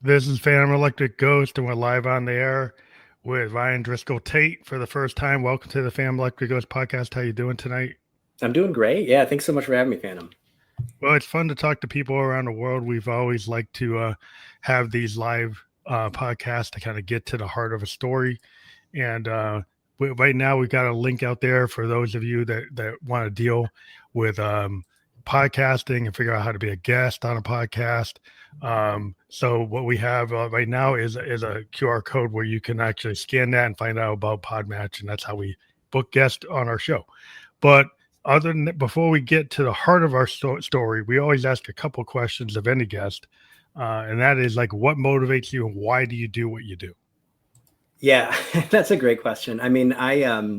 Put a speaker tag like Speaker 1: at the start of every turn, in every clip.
Speaker 1: This is Phantom Electric Ghost, and we're live on the air with Driskell Tate for the first time. Welcome to the Phantom Electric Ghost podcast. How you doing tonight?
Speaker 2: I'm doing great. Yeah, thanks so much for having me, Phantom.
Speaker 1: Well, it's fun to talk to people around the world. We've always liked to have these live podcasts to kind of get to the heart of a story. And right now, we've got a link out there for those of you that want to deal with podcasting and figure out how to be a guest on a podcast. So what we have right now is a QR code where you can actually scan that and find out about Podmatch, and that's how we book guests on our show. But before we get to the heart of our story, we always ask a couple questions of any guest, and that is like, what motivates you and why do you do what you do?
Speaker 2: Yeah, that's a great question. I mean, I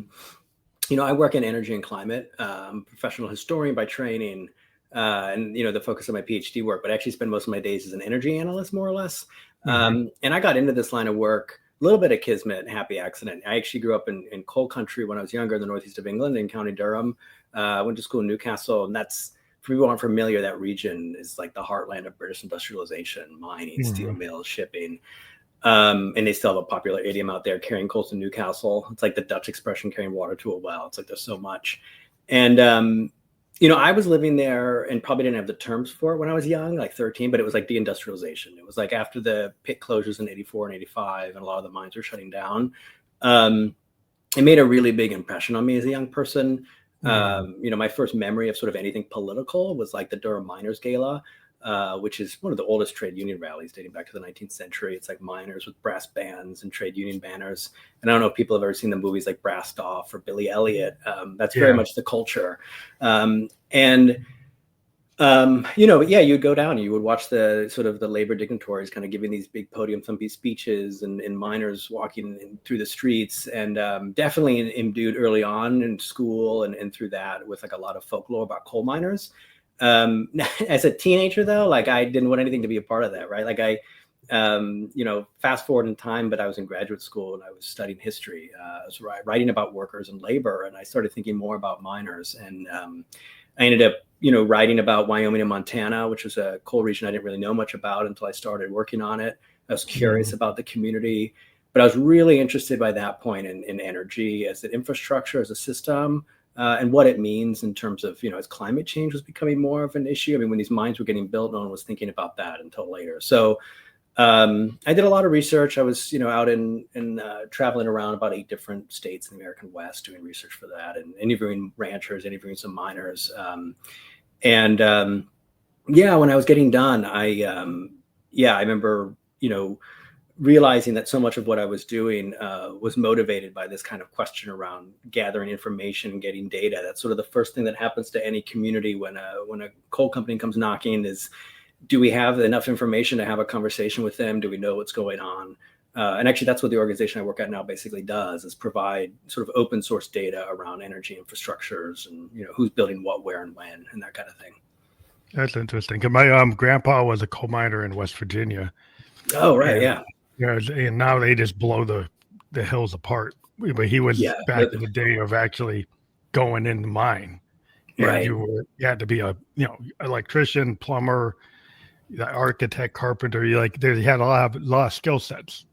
Speaker 2: work in energy and climate. I'm a professional historian by training, and the focus of my PhD work. But I actually spend most of my days as an energy analyst, more or less. And I got into this line of work a little bit of kismet, happy accident. I actually grew up in coal country when I was younger in the northeast of England in County Durham. Went to school in Newcastle, and that's, for people who aren't familiar, that region is like the heartland of British industrialization, mining, steel mills, shipping. And they still have a popular idiom out there, carrying coal to Newcastle. It's like the Dutch expression, carrying water to a well. It's like there's so much. And, I was living there and probably didn't have the terms for it when I was young, like 13, but it was like deindustrialization. It was like after the pit closures in 84 and 85, and a lot of the mines were shutting down. It made a really big impression on me as a young person. My first memory of sort of anything political was like the Durham Miners Gala, which is one of the oldest trade union rallies dating back to the 19th century. It's like miners with brass bands and trade union banners. And I don't know if people have ever seen the movies like Brassed Off or Billy Elliot. That's very much the culture. You'd go down and you would watch the sort of the labor dignitaries kind of giving these big podium thumpy speeches and miners walking through the streets, and definitely imbued early on in school and through that with like a lot of folklore about coal miners. As a teenager though, like I didn't want anything to be a part of that, right? Like I, fast forward in time, but I was in graduate school and I was studying history. I was writing about workers and labor, and I started thinking more about miners. And I ended up, writing about Wyoming and Montana, which was a coal region I didn't really know much about until I started working on it. I was curious about the community, but I was really interested by that point in energy as an infrastructure, as a system. And what it means in terms of, as climate change was becoming more of an issue. I mean, when these mines were getting built, no one was thinking about that until later. So I did a lot of research. I was, out in traveling around about 8 different states in the American West doing research for that, and interviewing ranchers, interviewing some miners. When I was getting done, I remember, realizing that so much of what I was doing was motivated by this kind of question around gathering information and getting data. That's sort of the first thing that happens to any community when a coal company comes knocking is, do we have enough information to have a conversation with them? Do we know what's going on? And actually, that's what the organization I work at now basically does, is provide sort of open source data around energy infrastructures and, who's building what, where, and when, and that kind of thing.
Speaker 1: That's interesting. My grandpa was a coal miner in West Virginia.
Speaker 2: Oh, right. Yeah.
Speaker 1: And now they just blow the hills apart. But he was back in the day of actually going in the mine. And
Speaker 2: right.
Speaker 1: You had to be a electrician, plumber, architect, carpenter. They had a lot of skill sets.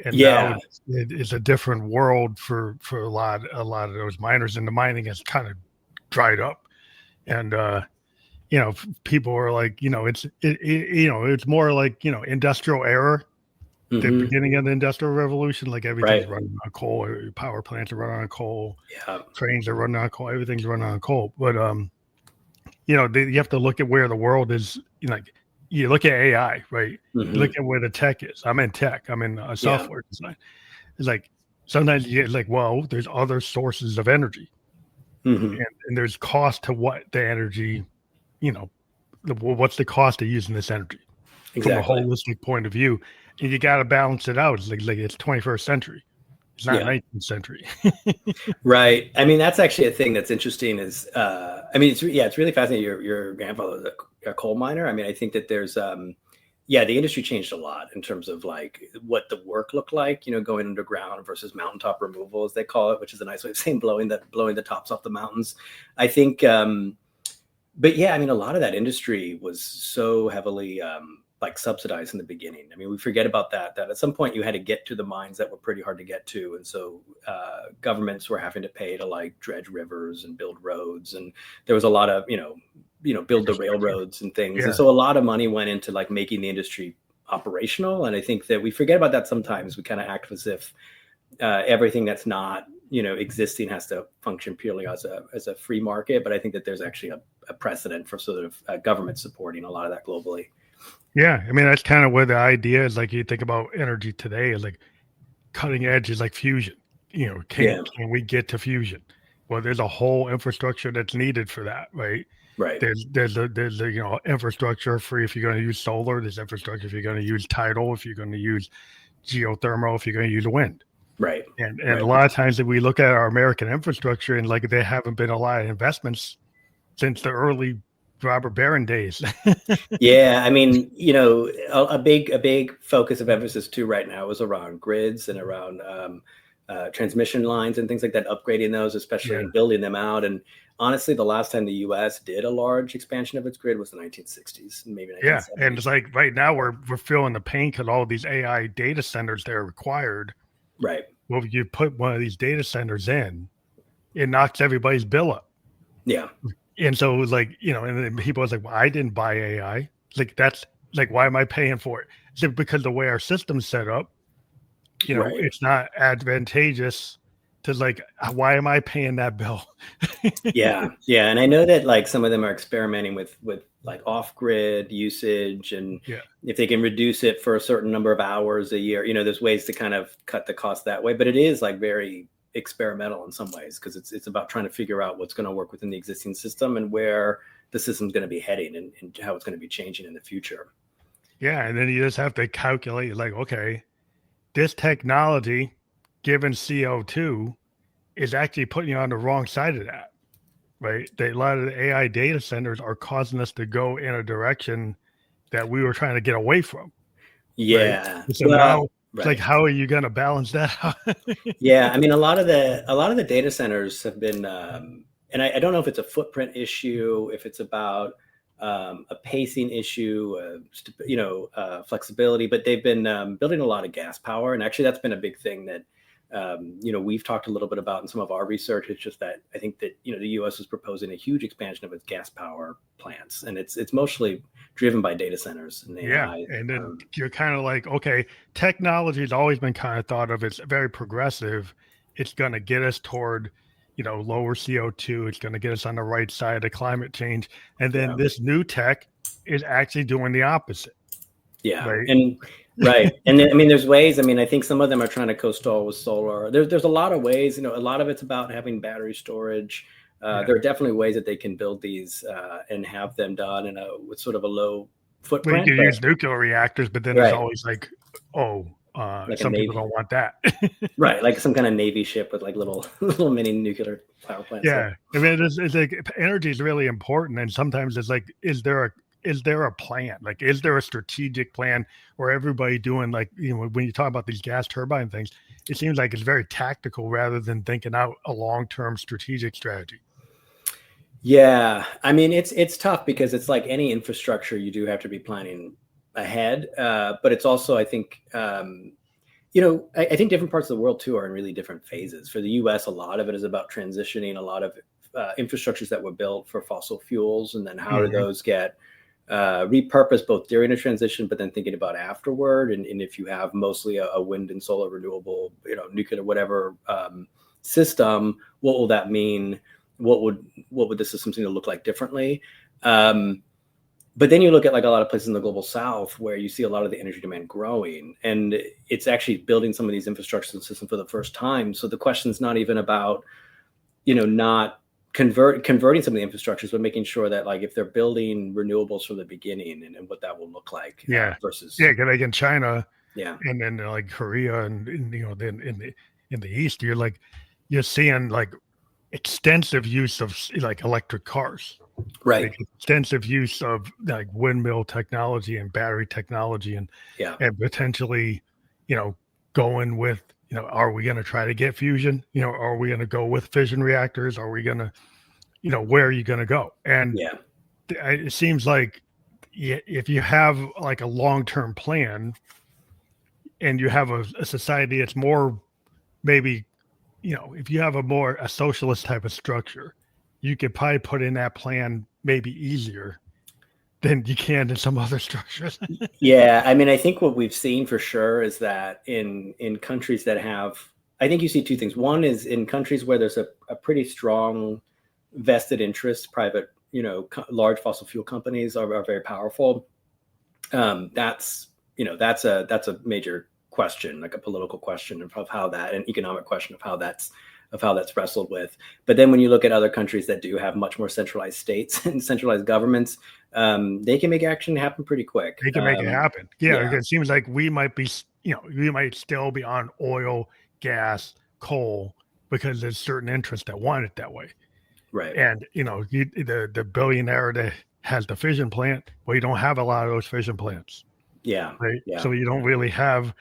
Speaker 1: And now it's a different world for a lot of those miners, and the mining has kind of dried up. And people are like, it's more like industrial era. The beginning of the Industrial Revolution, like everything's running on coal. Power plants are running on coal. Trains are running on coal. Everything's running on coal. But you have to look at where the world is. You look at AI, right? You look at where the tech is. I'm in tech. I'm in software design. It's like sometimes you get like, well, there's other sources of energy, and there's cost to what the energy. What's the cost of using this energy from a holistic point of view? And you got to balance it out. It's like it's 21st century. It's not 19th century.
Speaker 2: Right. I mean, that's actually a thing that's interesting is, it's really fascinating. Your grandfather was a coal miner. I mean, I think that there's, the industry changed a lot in terms of like what the work looked like, going underground versus mountaintop removal, as they call it, which is a nice way of saying blowing the tops off the mountains. I think, a lot of that industry was so heavily, like subsidized in the beginning. I mean, we forget about that at some point you had to get to the mines that were pretty hard to get to. And so governments were having to pay to like dredge rivers and build roads. And there was a lot of, build the railroads and things.
Speaker 1: Yeah.
Speaker 2: And so a lot of money went into like making the industry operational. And I think that we forget about that sometimes. We kind of act as if everything that's not, existing has to function purely as a free market. But I think that there's actually a precedent for sort of government supporting a lot of that globally.
Speaker 1: Yeah, I mean, that's kind of where the idea is. Like, you think about energy today is like cutting edge is like fusion. Can we get to fusion? Well, there's a whole infrastructure that's needed for that, right?
Speaker 2: Right.
Speaker 1: There's infrastructure for if you're going to use solar. There's infrastructure if you're going to use tidal, if you're going to use geothermal, if you're going to use wind.
Speaker 2: Right.
Speaker 1: And a lot of times that we look at our American infrastructure and like there haven't been a lot of investments since the early Robert Barron days.
Speaker 2: Yeah, I mean, a big focus of emphasis too right now is around grids and around transmission lines and things like that, upgrading those, especially and building them out. And honestly, the last time the U.S. did a large expansion of its grid was the 1960s, maybe 1970s.
Speaker 1: Yeah, and it's like right now we're feeling the pain because all these AI data centers that are required.
Speaker 2: Right.
Speaker 1: Well, you put one of these data centers in, it knocks everybody's bill up.
Speaker 2: Yeah.
Speaker 1: And so it was like, and then people was like, well, I didn't buy AI. Like, that's like, why am I paying for it? So because the way our system's set up, it's not advantageous to like, why am I paying that bill?
Speaker 2: Yeah. And I know that like some of them are experimenting with like off-grid usage, and if they can reduce it for a certain number of hours a year, there's ways to kind of cut the cost that way. But it is like very experimental in some ways, because it's about trying to figure out what's going to work within the existing system and where the system's going to be heading and how it's going to be changing in the future.
Speaker 1: Yeah, and then you just have to calculate like, okay, this technology given CO2 is actually putting you on the wrong side of that, right? A lot of the AI data centers are causing us to go in a direction that we were trying to get away from.
Speaker 2: Yeah.
Speaker 1: Right? So now it's like, how are you going to balance that out?
Speaker 2: Yeah, I mean, a lot of the data centers have been, and I don't know if it's a footprint issue, if it's about a pacing issue, flexibility, but they've been building a lot of gas power, and actually that's been a big thing that we've talked a little bit about in some of our research. It's just that I think that the U.S. is proposing a huge expansion of its gas power plants, and it's mostly driven by data centers and AI.
Speaker 1: And then you're kind of like, okay, technology has always been kind of thought of as very progressive. It's going to get us toward lower CO2. It's going to get us on the right side of climate change, and then this new tech is actually doing the opposite.
Speaker 2: Yeah,
Speaker 1: right?
Speaker 2: And then, I mean, there's ways. I mean, I think some of them are trying to co-stall with solar. There's a lot of ways. A lot of it's about having battery storage. There are definitely ways that they can build these and have them done with sort of a low footprint.
Speaker 1: You can use nuclear reactors, but then there's always like, like some people don't want that.
Speaker 2: Right, like some kind of Navy ship with like little mini nuclear power plants.
Speaker 1: Yeah, I mean, it's like energy is really important, and sometimes it's like, is there a plan? Like, is there a strategic plan where everybody doing like, when you talk about these gas turbine things, it seems like it's very tactical rather than thinking out a long-term strategic strategy.
Speaker 2: Yeah, I mean, it's tough because it's like any infrastructure, you do have to be planning ahead. But it's also, I think, I think different parts of the world too are in really different phases. For the U.S., a lot of it is about transitioning a lot of infrastructures that were built for fossil fuels, and then how do those get repurposed both during a transition, but then thinking about afterward. And if you have mostly a wind and solar renewable, nuclear, whatever system, what will that mean? What would the system seem to look like differently? But then you look at like a lot of places in the global south where you see a lot of the energy demand growing, and it's actually building some of these infrastructures and systems for the first time. So the question is not even about, not converting some of the infrastructures, but making sure that like if they're building renewables from the beginning and what that will look like. Versus
Speaker 1: like in China.
Speaker 2: Yeah.
Speaker 1: And then like Korea and then in the East, you're seeing like extensive use of like electric cars,
Speaker 2: right?
Speaker 1: Like extensive use of like windmill technology and battery technology, and potentially, going with, are we going to try to get fusion? Are we going to go with fission reactors? Are we going to, where are you going to go? And it seems like, if you have like a long-term plan and you have a society that's more maybe, if you have a socialist type of structure, you could probably put in that plan maybe easier than you can in some other structures.
Speaker 2: Yeah, I mean, I think what we've seen for sure is that in countries that have, I think you see two things. One is in countries where there's a pretty strong vested interest, private, large fossil fuel companies are very powerful. That's a major question, like a political question of how that, an economic question of how that's wrestled with. But then when you look at other countries that do have much more centralized states and centralized governments, they can make action happen pretty quick.
Speaker 1: They can make it happen. Yeah, it seems like we might be, we might still be on oil, gas, coal, because there's certain interests that want it that way.
Speaker 2: Right.
Speaker 1: And, the billionaire that has the fission plant, well, you don't have a lot of those fission plants.
Speaker 2: Yeah.
Speaker 1: Right.
Speaker 2: Yeah.
Speaker 1: So you don't really have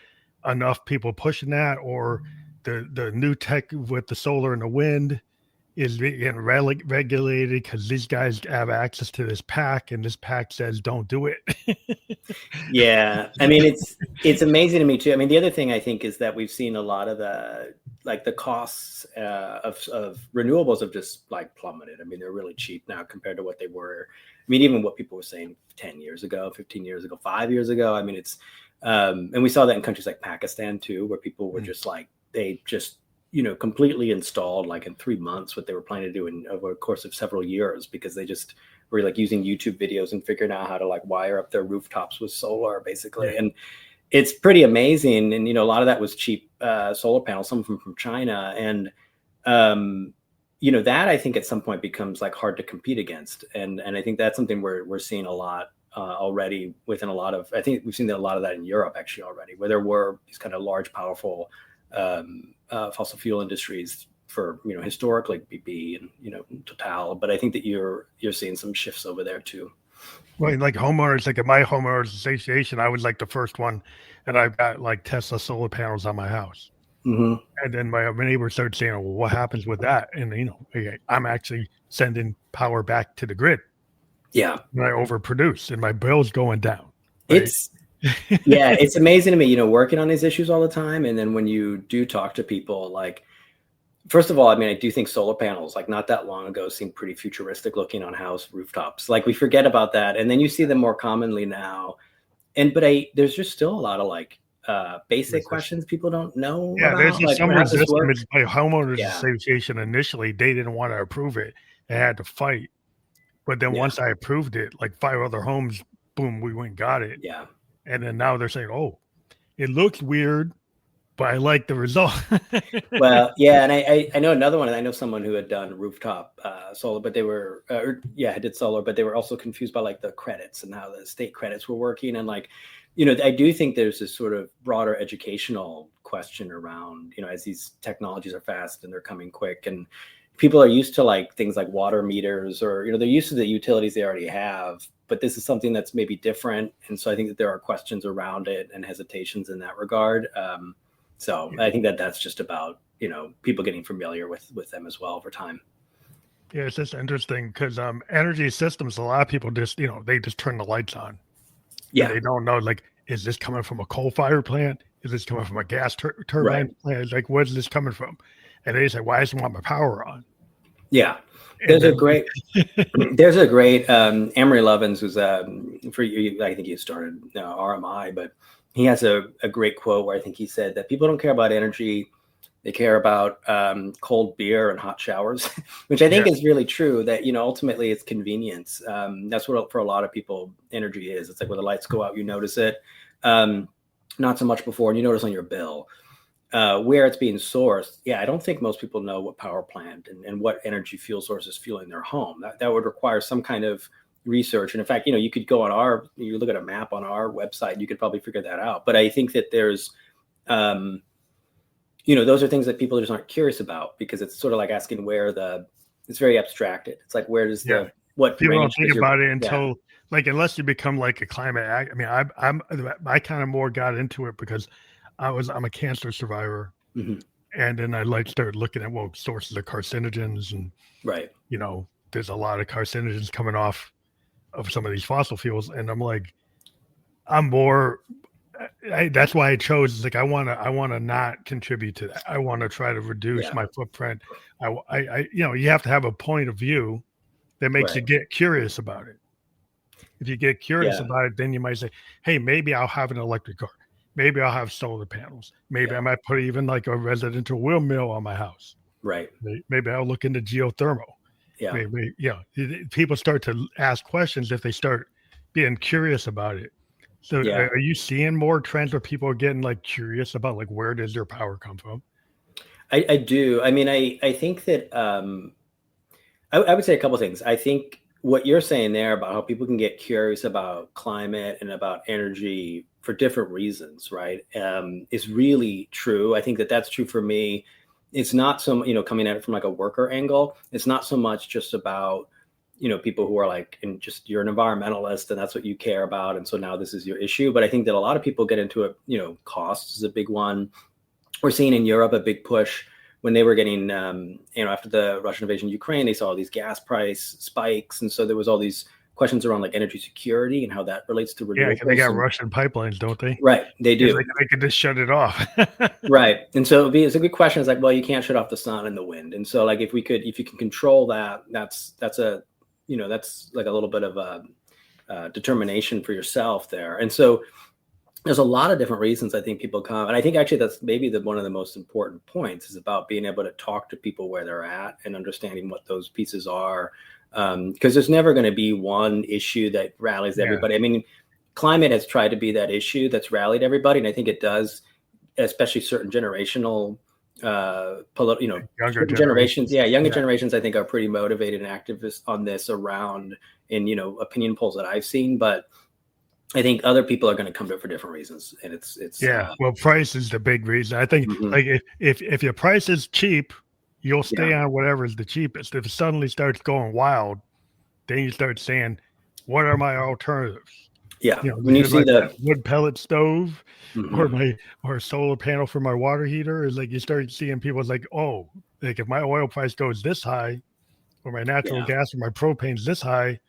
Speaker 1: enough people pushing that, or the new tech with the solar and the wind is getting regulated because these guys have access to this pack, and this pack says don't do it.
Speaker 2: Yeah, I mean, it's amazing to me too. I mean, the other thing I think is that we've seen a lot of the costs of renewables have just like plummeted. I mean, they're really cheap now compared to what they were. I mean, even what people were saying 10 years ago, 15 years ago, 5 years ago. I mean, it's and we saw that in countries like Pakistan too, where people were just like, they just completely installed like in 3 months what they were planning to do over the course of several years, because they just were like using YouTube videos and figuring out how to like wire up their rooftops with solar basically. Yeah. And it's pretty amazing. And, a lot of that was cheap solar panels, some of them from China. And, that I think at some point becomes like hard to compete against. And I think that's something we're seeing a lot already within a lot of, I think we've seen a lot of that in Europe actually already, where there were these kind of large, powerful fossil fuel industries for historically BP and Total, but I think that you're seeing some shifts over there too.
Speaker 1: Well, like homeowners, like at my homeowners association, I was like the first one, and I've got like Tesla solar panels on my house. Mm-hmm. And then my neighbor started saying, "Well, what happens with that?" And I'm actually sending power back to the grid.
Speaker 2: Yeah,
Speaker 1: and I overproduce, and my bill's going down. Right?
Speaker 2: It's amazing to me, working on these issues all the time. And then when you do talk to people, like, first of all, I mean, I do think solar panels, like not that long ago, seemed pretty futuristic looking on house rooftops. Like we forget about that. And then you see them more commonly now. But there's just still a lot of like basic questions people don't know.
Speaker 1: Yeah,
Speaker 2: about.
Speaker 1: There's
Speaker 2: like,
Speaker 1: some resistance by homeowners association. Initially, they didn't want to approve it. They had to fight. But then once I approved it, like 5 other homes, boom, we went and got it.
Speaker 2: Yeah.
Speaker 1: And then now they're saying, "Oh, it looks weird, but I like the result."
Speaker 2: Well, yeah, and I know another one. I know someone who had done rooftop solar, but they were did solar, but they were also confused by like the credits and how the state credits were working. And like, I do think there's this sort of broader educational question around, as these technologies are fast and they're coming quick, and people are used to like things like water meters, or they're used to the utilities they already have. But this is something that's maybe different. And so I think that there are questions around it and hesitations in that regard. So I think that that's just about, people getting familiar with them as well over time.
Speaker 1: Yeah, it's just interesting because energy systems, a lot of people just, they just turn the lights on. Yeah. They don't know, like, is this coming from a coal-fired plant? Is this coming from a gas turbine plant? It's like, where's this coming from? And they say, why doesn't want my power on?
Speaker 2: Yeah. There's a great Amory Lovins, who's for you, I think he started RMI, but he has a great quote where I think he said that people don't care about energy, they care about cold beer and hot showers, which I think is really true. That ultimately it's convenience. That's what for a lot of people energy is. It's like when the lights go out, you notice it, not so much before, and you notice on your bill. Where it's being sourced, I don't think most people know what power plant and what energy fuel source is fueling their home. That would require some kind of research. And in fact, you could go on you look at a map on our website, you could probably figure that out. But I think that there's, those are things that people just aren't curious about, because it's sort of like asking it's very abstracted. It's like, where does what
Speaker 1: people don't think about it until like, unless you become like a climate act. I mean, I kind of more got into it because I'm a cancer survivor. Mm-hmm. And then I started looking at sources of carcinogens, and there's a lot of carcinogens coming off of some of these fossil fuels, and I'm like, I'm more. That's why I chose. It's like I want to not contribute to that. I want to try to reduce my footprint. You have to have a point of view that makes you get curious about it. If you get curious about it, then you might say, hey, maybe I'll have an electric car. Maybe I'll have solar panels. Maybe I might put even like a residential windmill on my house.
Speaker 2: Right.
Speaker 1: Maybe I'll look into geothermal.
Speaker 2: Yeah.
Speaker 1: Maybe, people start to ask questions if they start being curious about it. So are you seeing more trends where people are getting like curious about like where does their power come from?
Speaker 2: I do. I mean, I think that I would say a couple of things. I think what you're saying there about how people can get curious about climate and about energy for different reasons, right, is really true. I think that that's true for me. It's not so, coming at it from like a worker angle. It's not so much just about, people who are like, and just you're an environmentalist and that's what you care about. And so now this is your issue. But I think that a lot of people get into it, cost is a big one. We're seeing in Europe a big push when they were getting, after the Russian invasion of Ukraine, they saw all these gas price spikes. And so there was all these questions around like energy security and how that relates to renewables.
Speaker 1: Yeah, they got Russian pipelines, don't they?
Speaker 2: Right, they do.
Speaker 1: Like they could just shut it off.
Speaker 2: Right, and so it's a good question. It's like, well, you can't shut off the sun and the wind, and so like if you can control that, that's a, that's like a little bit of a determination for yourself there. And so there's a lot of different reasons I think people come, and I think actually that's maybe one of the most important points is about being able to talk to people where they're at and understanding what those pieces are. Because there's never going to be one issue that rallies everybody. I mean, climate has tried to be that issue that's rallied everybody, and I think it does, especially certain generational,
Speaker 1: younger
Speaker 2: generations. Yeah, younger generations, I think, are pretty motivated and activists on this around in opinion polls that I've seen, but I think other people are going to come to it for different reasons, and it's
Speaker 1: well, price is the big reason. I think like if your price is cheap, you'll stay on whatever is the cheapest. If it suddenly starts going wild, then you start saying, what are my alternatives?
Speaker 2: Yeah. When you see the
Speaker 1: wood pellet stove or a solar panel for my water heater, is like you start seeing people like, oh, like if my oil price goes this high or my natural gas or my propane's this high,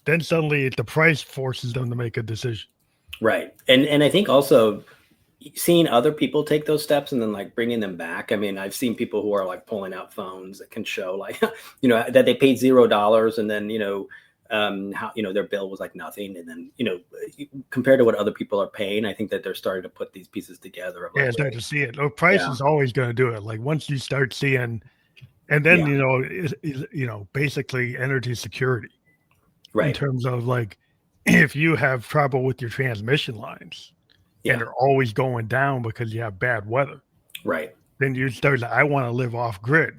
Speaker 1: then suddenly the price forces them to make a decision. Right.
Speaker 2: And I think also seeing other people take those steps and then like bringing them back. I mean, I've seen people who are like pulling out phones that can show like, that they paid $0 and then, how, their bill was like nothing. And then, compared to what other people are paying, I think that they're starting to put these pieces together.
Speaker 1: Like, start to see it. Price is always going to do it. Like once you start seeing, and then, basically energy security. Right. In terms of like, if you have trouble with your transmission lines, and they're always going down because you have bad weather.
Speaker 2: Right.
Speaker 1: Then you start like, I want to live off grid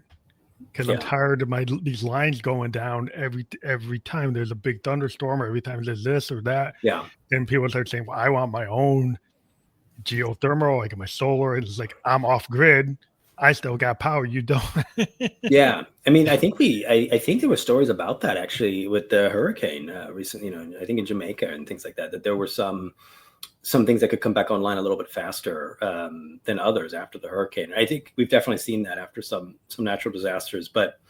Speaker 1: because I'm tired of these lines going down every time there's a big thunderstorm or every time there's this or that.
Speaker 2: Yeah.
Speaker 1: Then people start saying, well, I want my own geothermal, like my solar. It's like, I'm off grid. I still got power. You don't.
Speaker 2: Yeah. I mean, I think there were stories about that actually with the hurricane recently, I think in Jamaica and things like that, that there were some things that could come back online a little bit faster than others after the hurricane. I think we've definitely seen that after some natural disasters, but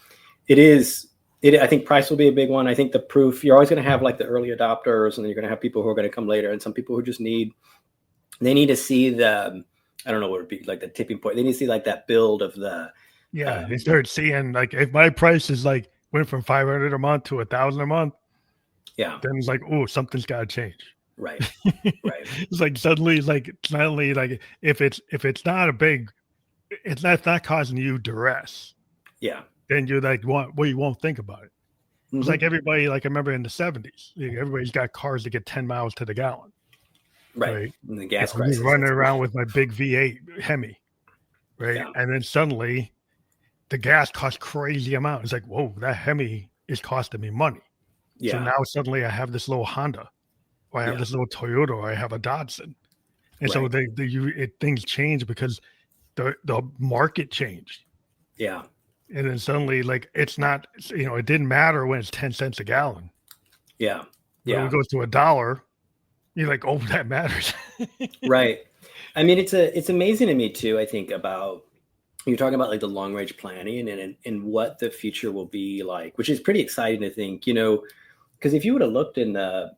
Speaker 2: I think price will be a big one. I think the proof, you're always going to have like the early adopters, and then you're going to have people who are going to come later, and some people who just need to see I don't know what it would be, like the tipping point. They need to see like that build of the.
Speaker 1: Yeah. They start seeing like, if my price is like went from $500 a month to $1,000 a month.
Speaker 2: Yeah.
Speaker 1: Then it's like, oh, something's got to change.
Speaker 2: Right. Right.
Speaker 1: It's like suddenly if it's not a big, it's not causing you duress.
Speaker 2: Yeah.
Speaker 1: Then you're like, you won't think about it. It's like everybody, like I remember in the 70s, everybody's got cars that get 10 miles to the gallon.
Speaker 2: Right. And the gas crisis.
Speaker 1: Running around with my big V8 Hemi. Right. Yeah. And then suddenly the gas costs crazy amount. It's like, whoa, that Hemi is costing me money. Yeah. So now suddenly I have this little Honda. Or I have this little Toyota, or I have a Datsun, and so things change because the market changed.
Speaker 2: Yeah,
Speaker 1: and then suddenly, like it's not, it didn't matter when it's 10 cents a gallon.
Speaker 2: Yeah,
Speaker 1: When it goes to $1, you're like, oh, that matters.
Speaker 2: Right. I mean, it's amazing to me too. I think about you're talking about like the long range planning and what the future will be like, which is pretty exciting to think. Because if you would have looked in the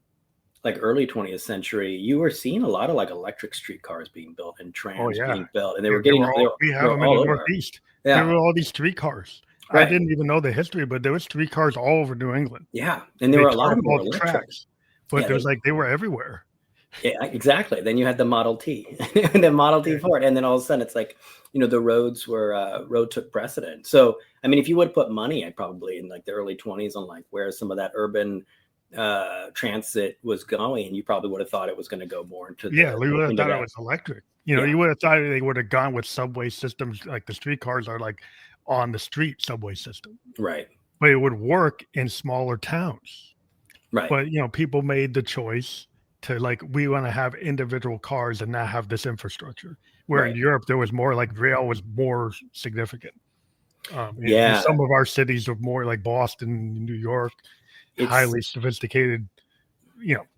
Speaker 2: like early 20th century, you were seeing a lot of like electric streetcars being built and trams being built, and they were
Speaker 1: we have them in the Northeast.
Speaker 2: Yeah.
Speaker 1: There were all these streetcars.
Speaker 2: Right.
Speaker 1: I didn't even know the history, but there was streetcars all over New England.
Speaker 2: Yeah, and there were a lot of them were electric.
Speaker 1: Tracks, but there was like they were everywhere.
Speaker 2: Yeah, exactly. Then you had the Model T and the Model T Ford, and then all of a sudden it's like, the road took precedent. So I mean, if you would put money, I probably in like the early 20s on like where some of that urban transit was going, you probably would have thought it was going to go more into
Speaker 1: we would have thought it was electric. You would have thought they would have gone with subway systems, like the streetcars are like on the street subway system,
Speaker 2: right?
Speaker 1: But it would work in smaller towns,
Speaker 2: right?
Speaker 1: But people made the choice to like, we want to have individual cars and not have this infrastructure, where in Europe there was more like rail was more significant. Some of our cities are more like Boston, New York, highly sophisticated,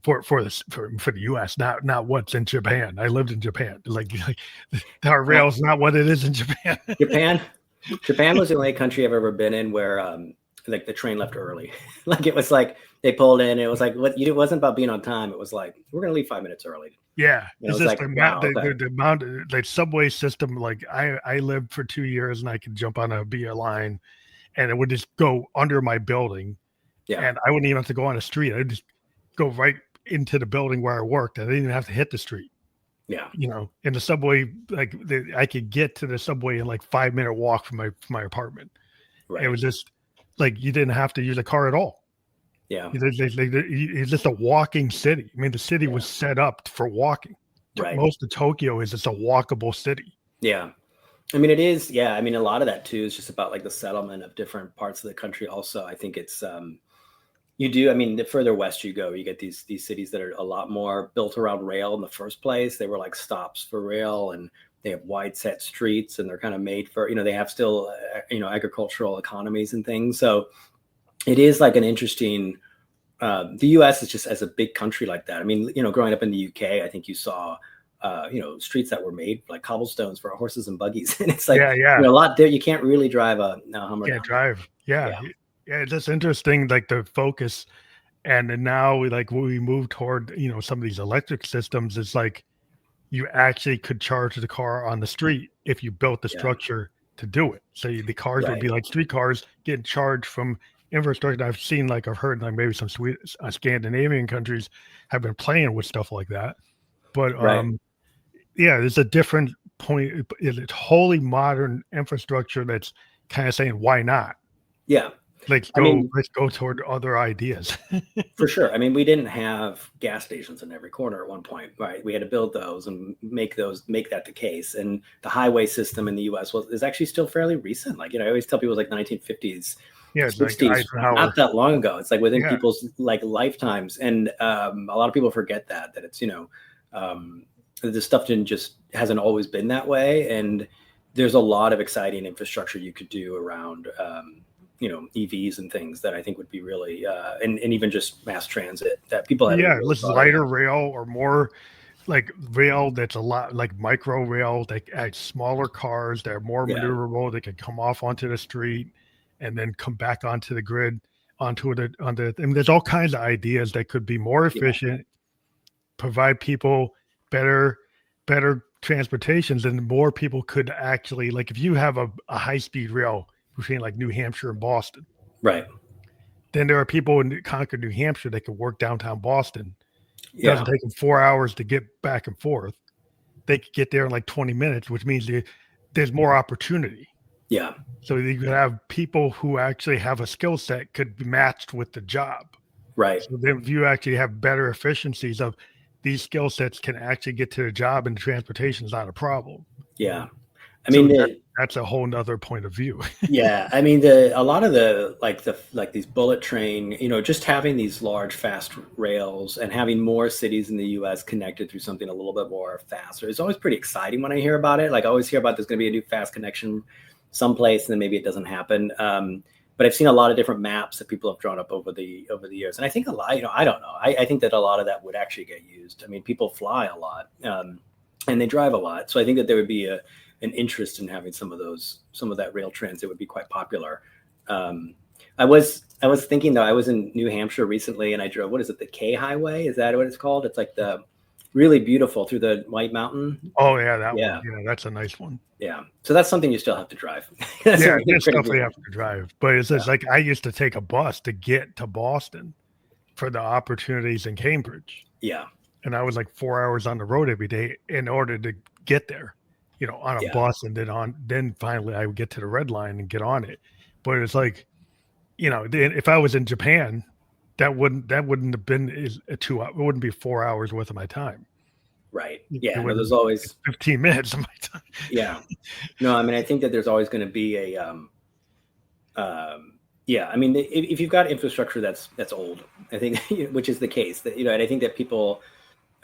Speaker 1: for the US, not what's in Japan. I lived in Japan. Like our rail's not what it is in Japan.
Speaker 2: Japan was the only country I've ever been in where like the train left early. Like it was like they pulled in. It was like it wasn't about being on time. It was like we're gonna leave 5 minutes early.
Speaker 1: Yeah, it's just the subway system. Like I lived for 2 years and I could jump on a BR line, and it would just go under my building. Yeah, and I wouldn't even have to go on a street. I'd just go right into the building where I worked. I didn't even have to hit the street.
Speaker 2: Yeah,
Speaker 1: in the subway, like I could get to the subway in like 5-minute walk from my apartment. Right. It was just like you didn't have to use a car at all.
Speaker 2: Yeah,
Speaker 1: it's just a walking city. I mean, the city was set up for walking. Right. Most of Tokyo is just a walkable city.
Speaker 2: Yeah, I mean it is. Yeah, I mean a lot of that too is just about like the settlement of different parts of the country. Also, I think it's you do. I mean, the further west you go, you get these cities that are a lot more built around rail in the first place. They were like stops for rail, and they have wide set streets, and they're kind of made for, they have still, agricultural economies and things. So it is like an interesting, the US is just as a big country like that. I mean, growing up in the UK, I think you saw, streets that were made like cobblestones for horses and buggies. And it's like, a lot there. You can't really drive a Hummer.
Speaker 1: Can't drive. Yeah. Yeah, it's just interesting, like the focus, and then now we move toward some of these electric systems. It's like you actually could charge the car on the street if you built the structure to do it. So the cars would be like street cars getting charged from infrastructure. I've heard like maybe some Scandinavian countries have been playing with stuff like that. But there's a different point. It's wholly modern infrastructure that's kind of saying why not?
Speaker 2: Yeah.
Speaker 1: Let's go toward other ideas.
Speaker 2: For sure. I mean, we didn't have gas stations in every corner at one point, right? We had to build those and make that the case. And the highway system in the US is actually still fairly recent. Like, I always tell people it's like 1950s, 60s, like not that long ago. It's like within people's like lifetimes. And a lot of people forget that it's, this stuff hasn't always been that way. And there's a lot of exciting infrastructure you could do around, EVs and things that I think would be really, and even just mass transit that people have.
Speaker 1: Yeah, less lighter rail or more like rail that's a lot like micro rail that add smaller cars that are more maneuverable. They can come off onto the street and then come back onto the grid, I mean, there's all kinds of ideas that could be more efficient, provide people better transportations, and more people could actually, like if you have a high-speed rail between like New Hampshire and Boston.
Speaker 2: Right.
Speaker 1: Then there are people in Concord, New Hampshire that could work downtown Boston. It doesn't take them 4 hours to get back and forth. They could get there in like 20 minutes, which means there's more opportunity.
Speaker 2: Yeah.
Speaker 1: So you could have people who actually have a skill set could be matched with the job.
Speaker 2: Right.
Speaker 1: So then if you actually have better efficiencies of these skill sets can actually get to the job, and transportation is not a problem.
Speaker 2: Yeah. I mean,
Speaker 1: that's a whole nother point of view.
Speaker 2: Yeah. I mean, a lot of these bullet train, just having these large, fast rails and having more cities in the US connected through something a little bit more faster is always pretty exciting when I hear about it. Like I always hear about there's going to be a new fast connection someplace and then maybe it doesn't happen. But I've seen a lot of different maps that people have drawn up over the years. And I think a lot, I don't know. I think that a lot of that would actually get used. I mean, people fly a lot and they drive a lot. So I think that there would be an interest in having some of that rail transit would be quite popular. I was thinking though, I was in New Hampshire recently and I drove, what is it, the K Highway? Is that what it's called? It's like the really beautiful through the White Mountain.
Speaker 1: Oh yeah, that one. Yeah, that's a nice one.
Speaker 2: Yeah. So that's something you still have to drive.
Speaker 1: That's really stuff you have to drive. But it's just like I used to take a bus to get to Boston for the opportunities in Cambridge.
Speaker 2: Yeah.
Speaker 1: And I was like 4 hours on the road every day in order to get there, on a bus, and then finally I would get to the red line and get on it. But it's like, if I was in Japan, that wouldn't have been it wouldn't be 4 hours worth of my time.
Speaker 2: Right. Yeah. No, there's always
Speaker 1: 15 minutes of my time.
Speaker 2: Yeah. No, I mean, I think that there's always going to be a, I mean, if you've got infrastructure that's old, I think, which is the case that, and I think that people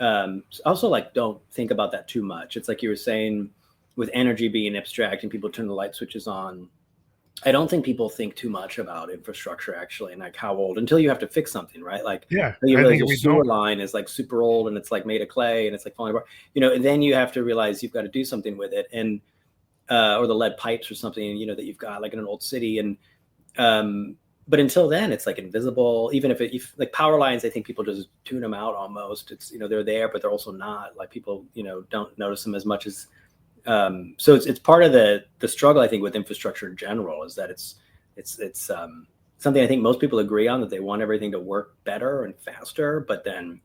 Speaker 2: also like don't think about that too much. It's like you were saying with energy being abstract and people turn the light switches on. I don't think people think too much about infrastructure actually, and like how old until you have to fix something, right? Like,
Speaker 1: you
Speaker 2: realize your sewer line is like super old and it's like made of clay and it's like falling apart, and then you have to realize you've got to do something with it, and or the lead pipes or something, that you've got like in an old city, and but until then it's like invisible. Even if like power lines, I think people just tune them out almost. It's they're there, but they're also not. Like people don't notice them as much as. So it's part of the struggle, I think, with infrastructure in general, is that it's something I think most people agree on, that they want everything to work better and faster, but then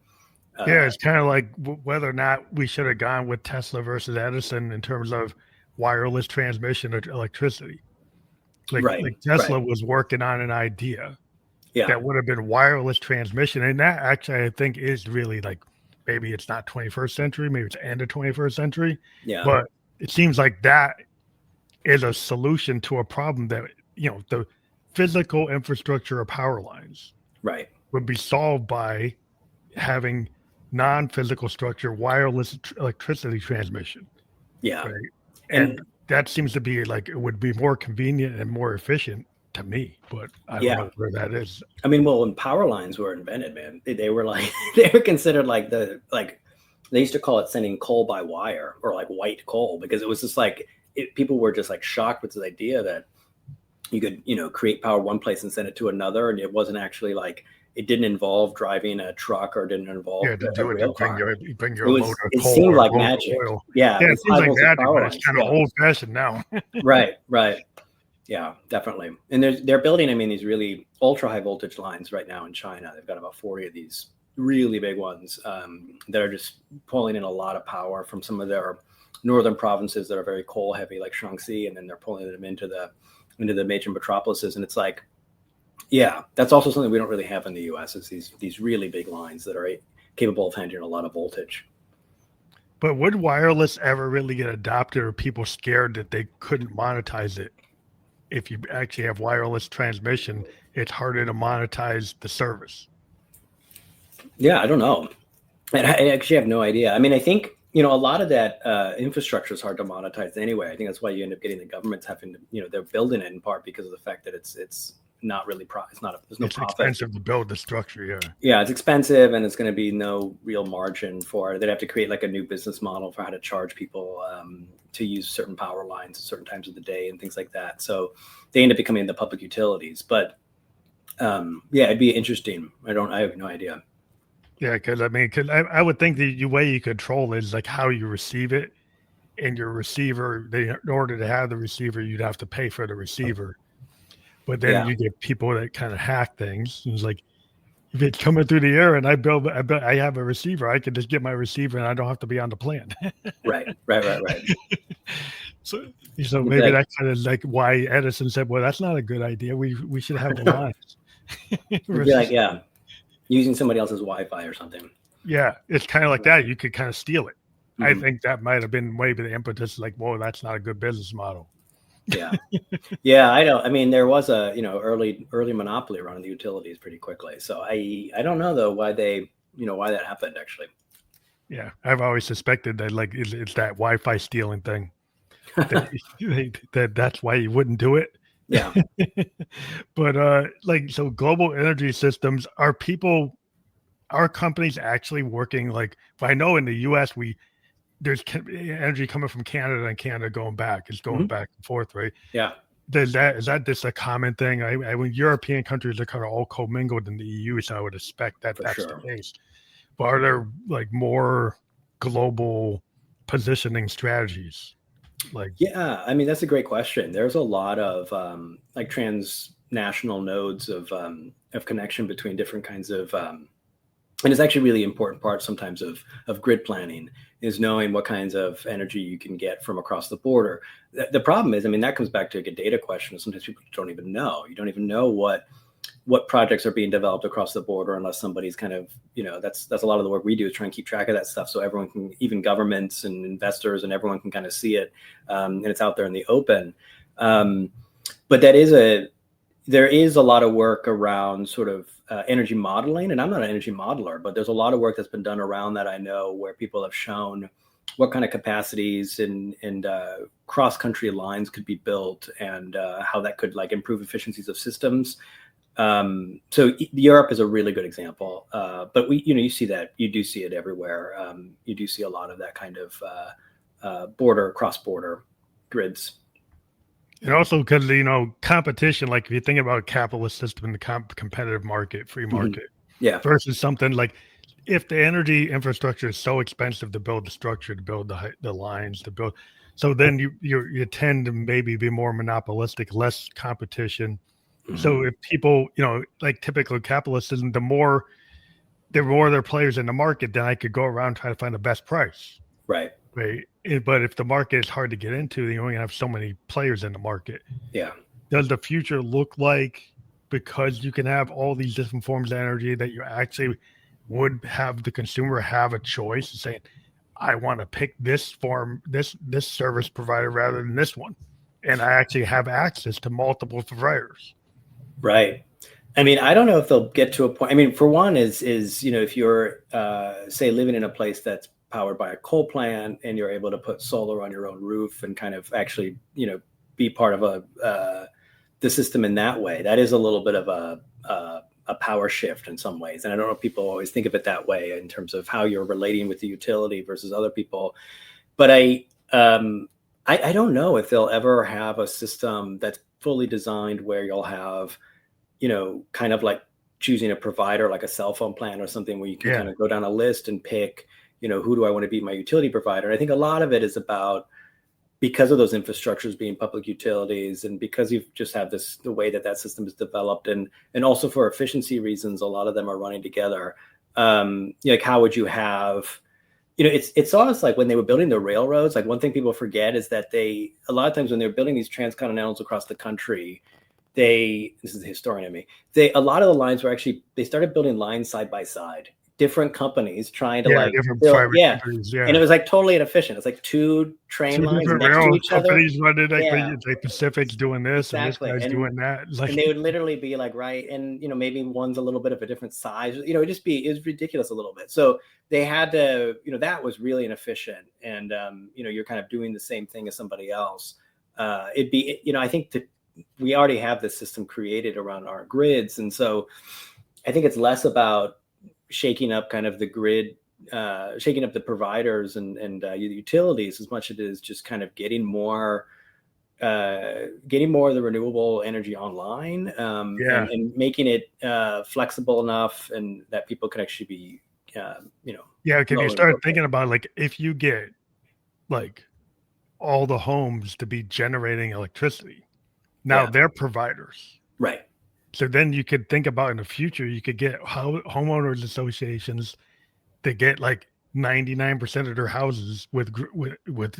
Speaker 1: it's kind of like whether or not we should have gone with Tesla versus Edison in terms of wireless transmission of electricity. Like Tesla was working on an idea that would have been wireless transmission, and that actually I think is really like, maybe it's not 21st century, maybe it's end of 21st century, but it seems like that is a solution to a problem that, the physical infrastructure of power lines would be solved by having non-physical structure, wireless electricity transmission.
Speaker 2: Yeah.
Speaker 1: Right? And that seems to be like, it would be more convenient and more efficient to me, but I don't know where that is.
Speaker 2: I mean, well, when power lines were invented, man, they were like, they were considered like they used to call it sending coal by wire, or like white coal, because it was just like, people were just like shocked with the idea that you could, create power one place and send it to another. And it wasn't actually like, it didn't involve driving a truck, or didn't involve
Speaker 1: bring your load of coal.
Speaker 2: It seemed like magic.
Speaker 1: Oil. Yeah, it seems like magic, but it's kind of old fashioned now.
Speaker 2: Right. Yeah, definitely. And they're building, I mean, these really ultra high voltage lines right now in China. They've got about 40 of these really big ones that are just pulling in a lot of power from some of their northern provinces that are very coal heavy, like Shaanxi, and then they're pulling them into the major metropolises. And it's like, that's also something we don't really have in the US, is these really big lines that are capable of handling a lot of voltage.
Speaker 1: But would wireless ever really get adopted, or people scared that they couldn't monetize it? If you actually have wireless transmission, it's harder to monetize the service.
Speaker 2: Yeah, I don't know. And I actually have no idea. I mean, I think, a lot of that infrastructure is hard to monetize anyway. I think that's why you end up getting the governments having to, they're building it in part because of the fact that it's not really there's no profit.
Speaker 1: Expensive to build the structure.
Speaker 2: Yeah, it's expensive, and it's going to be no real margin for it. They'd have to create like a new business model for how to charge people to use certain power lines at certain times of the day and things like that. So they end up becoming the public utilities. But it'd be interesting. I have no idea.
Speaker 1: Yeah, because I would think the way you control it is like how you receive it, and your receiver. In order to have the receiver, you'd have to pay for the receiver. But then you get people that kind of hack things. It's like, if it's coming through the air and I have a receiver, I can just get my receiver and I don't have to be on the plan.
Speaker 2: Right.
Speaker 1: So maybe that's kind of like why Edison said, well, that's not a good idea. We should have the lines.
Speaker 2: Like, using somebody else's Wi-Fi or something.
Speaker 1: Yeah, it's kind of like that. You could kind of steal it. Mm-hmm. I think that might have been maybe the impetus, like, whoa, that's not a good business model.
Speaker 2: Yeah. I mean, there was a early monopoly around the utilities pretty quickly. So I don't know though why that happened actually.
Speaker 1: Yeah, I've always suspected that like it's that Wi-Fi stealing thing. That's why you wouldn't do it.
Speaker 2: Yeah.
Speaker 1: But so global energy systems, are companies actually working? Like, I know in the US there's energy coming from Canada, and Canada going back. It's going back and forth, right?
Speaker 2: Yeah.
Speaker 1: is that just a common thing? When European countries are kind of all commingled in the EU, so I would expect that that's the case. But are there like more global positioning strategies? Like,
Speaker 2: yeah, I mean, that's a great question. There's a lot of like transnational nodes of connection between different kinds of and it's actually really important part sometimes of grid planning is knowing what kinds of energy you can get from across the border. The problem is, I mean, that comes back to a data question. Sometimes people don't even know. You don't even know what projects are being developed across the border unless somebody's kind of, that's a lot of the work we do is try and keep track of that stuff so everyone can, even governments and investors and everyone can kind of see it, and it's out there in the open. But there is a lot of work around sort of energy modeling, and I'm not an energy modeler, but there's a lot of work that's been done around that, I know, where people have shown what kind of capacities and cross-country lines could be built and how that could like improve efficiencies of systems. So Europe is a really good example, but you see that, you do see it everywhere. You do see a lot of that kind of cross-border grids.
Speaker 1: And also because, competition, like if you think about a capitalist system in the competitive market, free market, versus something like if the energy infrastructure is so expensive to build the structure, to build the lines, to build, so then you tend to maybe be more monopolistic, less competition. So if people, like typical capitalism, the more there are players in the market, then I could go around trying to find the best price.
Speaker 2: Right.
Speaker 1: But if the market is hard to get into, you only have so many players in the market.
Speaker 2: Yeah.
Speaker 1: Does the future look like, because you can have all these different forms of energy, that you actually would have the consumer have a choice of saying, I want to pick this form, this service provider rather than this one, and I actually have access to multiple providers?
Speaker 2: Right. I mean, I don't know if they'll get to a point. I mean, for one is if you're say living in a place that's powered by a coal plant and you're able to put solar on your own roof and kind of actually, be part of the system in that way, that is a little bit of a power shift in some ways. And I don't know if people always think of it that way in terms of how you're relating with the utility versus other people. But I don't know if they'll ever have a system that's fully designed where you'll have, kind of like choosing a provider, like a cell phone plan or something, where you can kind of go down a list and pick, who do I want to be my utility provider? And I think a lot of it is about, because of those infrastructures being public utilities, and because you just have the way that system is developed, and also for efficiency reasons, a lot of them are running together. Like how would you have, it's almost like when they were building the railroads, like one thing people forget is that a lot of times when they're building these transcontinentals across the country, this is the historian in me, a lot of the lines were actually, they started building lines side by side, different companies trying to build, and it was like totally inefficient. It's like two train lines next to each other.
Speaker 1: Like Pacific's doing this,
Speaker 2: exactly,
Speaker 1: and this guy's doing that. Like,
Speaker 2: and they would literally be like, right, and maybe one's a little bit of a different size. It was ridiculous a little bit. So they had to, that was really inefficient, and you're kind of doing the same thing as somebody else. I think we already have this system created around our grids, and so I think it's less about shaking up kind of the grid, shaking up the providers and utilities as much as it is just kind of getting more of the renewable energy online, and making it flexible enough and that people can actually be, can
Speaker 1: you start thinking about, like, if you get like all the homes to be generating electricity, now they're providers,
Speaker 2: right?
Speaker 1: So then you could think about in the future, you could get homeowners associations that get like 99% of their houses with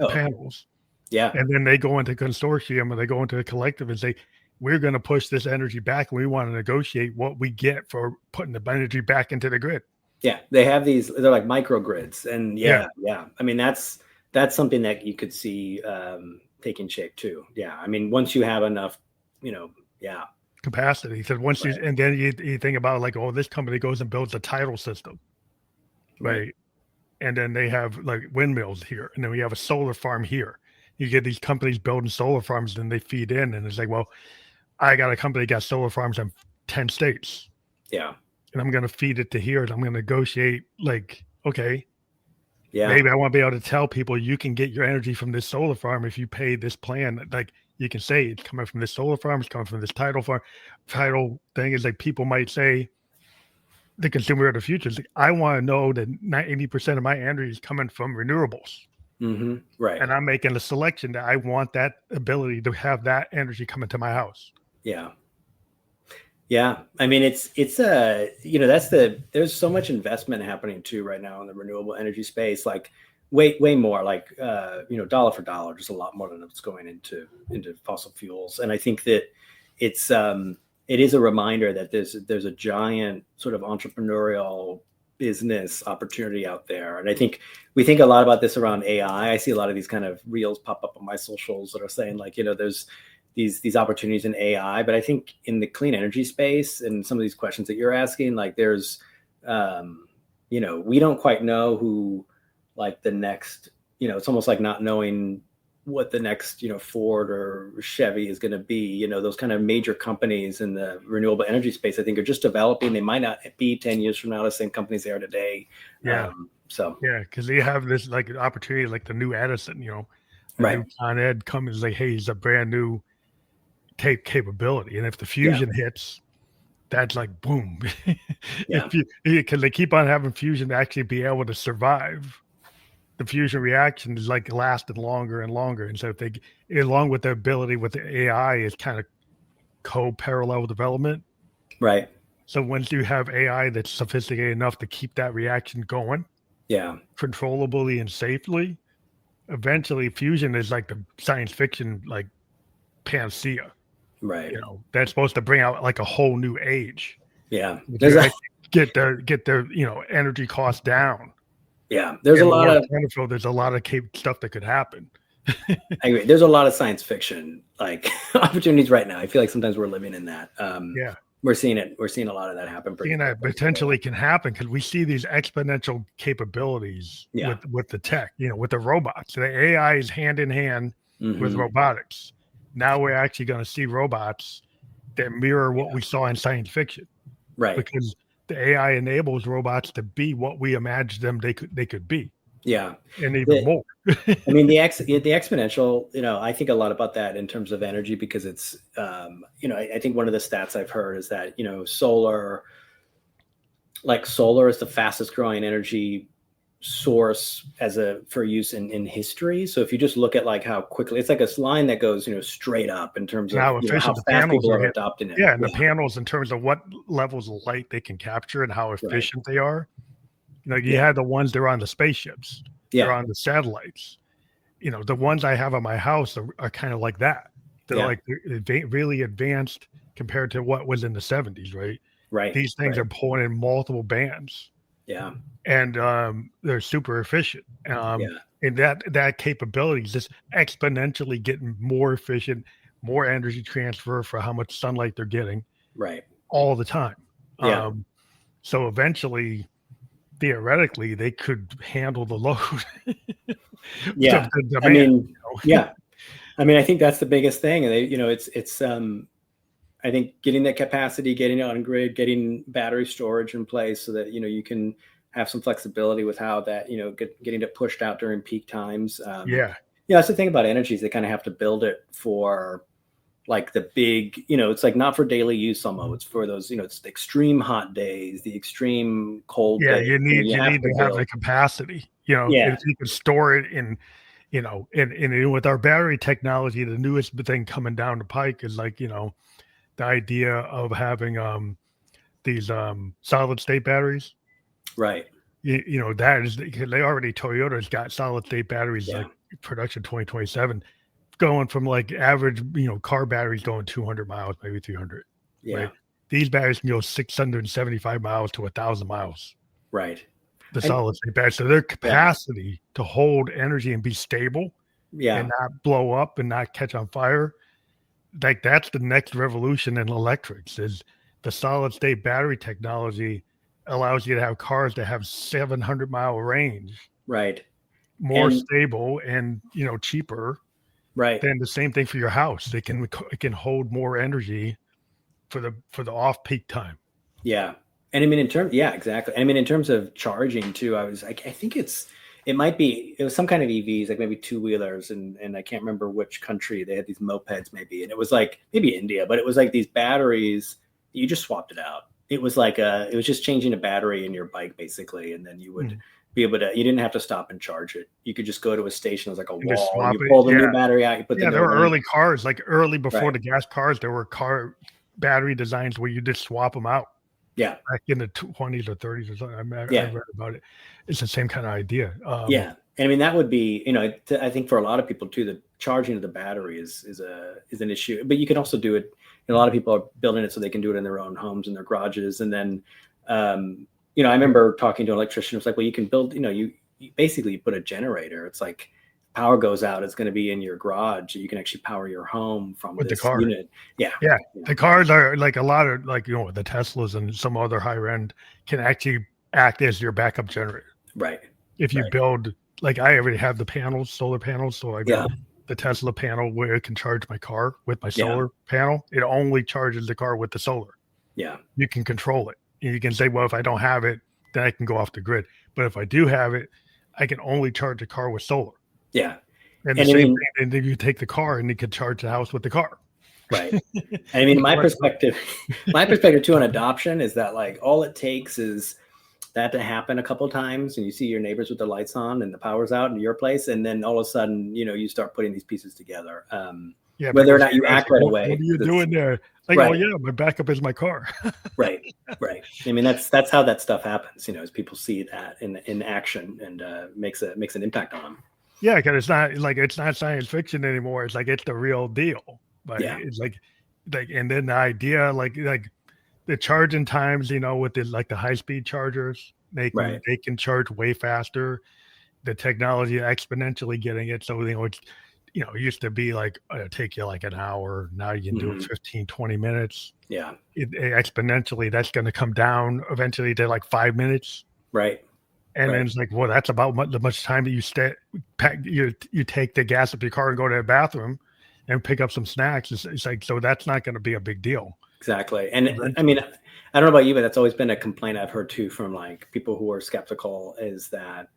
Speaker 1: panels.
Speaker 2: Yeah.
Speaker 1: And then they go into consortium, or they go into a collective and say, we're going to push this energy back, and we want to negotiate what we get for putting the energy back into the grid.
Speaker 2: Yeah. They have they're like microgrids. And yeah. I mean, that's something that you could see taking shape too. Yeah. I mean, once you have enough,
Speaker 1: capacity. So once you, and then you think about like, this company goes and builds a tidal system, right? And then they have like windmills here, and then we have a solar farm here. You get these companies building solar farms, and they feed in, and it's like, well, I got a company that got solar farms in 10 states.
Speaker 2: Yeah.
Speaker 1: And I'm going to feed it to here, and I'm going to negotiate, like, okay,
Speaker 2: Yeah.
Speaker 1: Maybe I want to be able to tell people you can get your energy from this solar farm if you pay this plan. Like you can say it's coming from this solar farm, it's coming from this tidal farm. Tidal thing is like people might say the consumer of the future is like, I want to know that 80% of my energy is coming from renewables.
Speaker 2: Mm-hmm. Right.
Speaker 1: And I'm making a selection that I want that ability to have that energy coming to my house.
Speaker 2: Yeah. Yeah. I mean, it's there's so much investment happening too right now in the renewable energy space, like way more, like, dollar for dollar, just a lot more than what's going into fossil fuels. And I think that it is a reminder that there's a giant sort of entrepreneurial business opportunity out there. And I think we think a lot about this around AI. I see a lot of these kind of reels pop up on my socials that are saying like, there's these opportunities in AI, but I think in the clean energy space and some of these questions that you're asking, like there's, we don't quite know who like the next, it's almost like not knowing what the next, Ford or Chevy is going to be. Those kind of major companies in the renewable energy space, I think are just developing. They might not be 10 years from now the same companies they are today.
Speaker 1: Yeah. Because they have this like opportunity, like the new Edison,
Speaker 2: right.
Speaker 1: new Con Ed comes like, hey, he's a brand new tape capability. And if the fusion hits, that's like boom. Because they keep on having fusion to actually be able to survive. The fusion reaction is like lasted longer and longer. And so if they, along with the ability with the AI, is kind of co-parallel development.
Speaker 2: Right.
Speaker 1: So once you have AI that's sophisticated enough to keep that reaction going, controllably and safely, eventually fusion is like the science fiction like panacea.
Speaker 2: Right.
Speaker 1: That's supposed to bring out like a whole new age.
Speaker 2: Yeah.
Speaker 1: Get the energy costs down.
Speaker 2: Yeah. There's a lot of
Speaker 1: stuff that could happen.
Speaker 2: I agree. There's a lot of science fiction like opportunities right now. I feel like sometimes we're living in that. We're seeing it. We're seeing a lot of that happen.
Speaker 1: That potentially can happen because we see these exponential capabilities with the tech, with the robots. The AI is hand in hand with robotics. Now we're actually going to see robots that mirror what we saw in science fiction.
Speaker 2: Right.
Speaker 1: Because the AI enables robots to be what we imagined them they could be.
Speaker 2: Yeah.
Speaker 1: And even more.
Speaker 2: I mean, the exponential, I think a lot about that in terms of energy because it's, I think one of the stats I've heard is that, solar is the fastest growing energy source for use in history. So if you just look at like how quickly, it's like a line that goes, straight up in terms of how fast people are adopting it.
Speaker 1: Yeah. And the panels in terms of what levels of light they can capture and how efficient they are. You had the ones that are on the spaceships. They're on the satellites. The ones I have on my house are kind of like that. They're like really advanced compared to what was in the 70s, right?
Speaker 2: Right.
Speaker 1: These things are pulling in multiple bands.
Speaker 2: Yeah.
Speaker 1: And they're super efficient. And that capability is just exponentially getting more efficient, more energy transfer for how much sunlight they're getting.
Speaker 2: Right.
Speaker 1: All the time.
Speaker 2: Yeah.
Speaker 1: So eventually, theoretically, they could handle the load.
Speaker 2: Yeah.
Speaker 1: The
Speaker 2: demand, I mean, I think that's the biggest thing. And it's I think getting that capacity, getting it on grid, getting battery storage in place so that, you can have some flexibility with how that, getting it pushed out during peak times. That's the thing about energy is they kind of have to build it for like the big, it's like not for daily use almost. It's for those, it's the extreme hot days, the extreme cold days.
Speaker 1: You need to have the capacity, if you can store it in, and with our battery technology, the newest thing coming down the pike is like, the idea of having these solid state batteries.
Speaker 2: Right.
Speaker 1: That is, Toyota's got solid state batteries like production 2027 going from like average, car batteries going 200 miles, maybe 300.
Speaker 2: Yeah.
Speaker 1: Right? These batteries can go 675 miles to 1,000 miles.
Speaker 2: Right.
Speaker 1: The solid state batteries. So their capacity to hold energy and be stable and not blow up and not catch on fire, like that's the next revolution in electrics is the solid state battery technology allows you to have cars that have 700-mile range.
Speaker 2: Right.
Speaker 1: More stable and, cheaper.
Speaker 2: Right.
Speaker 1: Then the same thing for your house. It can hold more energy for the off-peak time. Yeah.
Speaker 2: And I mean, exactly. I mean, in terms of charging too, I think it's it was some kind of EVs, like maybe two-wheelers, and I can't remember which country. They had these mopeds maybe, and it was like maybe India, but it was like these batteries, you just swapped it out. It was like it was just changing a battery in your bike basically, and then you would be able to, you didn't have to stop and charge it. You could just go to a station, it was like a wall, and you pull the new battery out, you put the
Speaker 1: there were early cars, like early before the gas cars, there were car battery designs where you just swap them out.
Speaker 2: Yeah.
Speaker 1: Back in the 20s or 30s or something. I read about it. It's the same kind of idea.
Speaker 2: And I mean, that would be, I think for a lot of people too, the charging of the battery is an issue, but you can also do it. A lot of people are building it so they can do it in their own homes and their garages. And then, I remember talking to an electrician. It was like, well, you can build, you basically put a generator. It's like power goes out, it's going to be in your garage. You can actually power your home from
Speaker 1: with
Speaker 2: this
Speaker 1: the car.
Speaker 2: Unit. Yeah.
Speaker 1: The cars are like a lot of like, the Teslas and some other higher end can actually act as your backup generator.
Speaker 2: Right.
Speaker 1: If you build, like I already have the panels, solar panels. So I got the Tesla panel where it can charge my car with my solar panel. It only charges the car with the solar.
Speaker 2: Yeah.
Speaker 1: You can control it. And you can say, well, if I don't have it, then I can go off the grid. But if I do have it, I can only charge the car with solar.
Speaker 2: Yeah.
Speaker 1: And the same thing, and then you take the car and you can charge the house with the car.
Speaker 2: Right. I mean, my perspective too on adoption is that like all it takes is that to happen a couple of times and you see your neighbors with the lights on and the power's out in your place. And then all of a sudden, you start putting these pieces together. Whether or not you act right away.
Speaker 1: What are you doing there? Like, my backup is my car.
Speaker 2: Right. I mean, that's how that stuff happens, as people see that in action and makes an impact on them.
Speaker 1: Yeah, because it's not science fiction anymore. It's like it's the real deal. But it's like, and then the idea, like the charging times, with the high speed chargers, they can charge way faster. The technology exponentially getting it, so it's it used to be like take you like an hour. Now you can do it 15, 20 minutes.
Speaker 2: Yeah,
Speaker 1: exponentially that's going to come down eventually to like 5 minutes.
Speaker 2: Right.
Speaker 1: And then it's like, well, that's about the much time that you take the gas up your car and go to the bathroom and pick up some snacks. It's like, so that's not going to be a big deal.
Speaker 2: Exactly. And I mean, I don't know about you, but that's always been a complaint I've heard too from like people who are skeptical is that,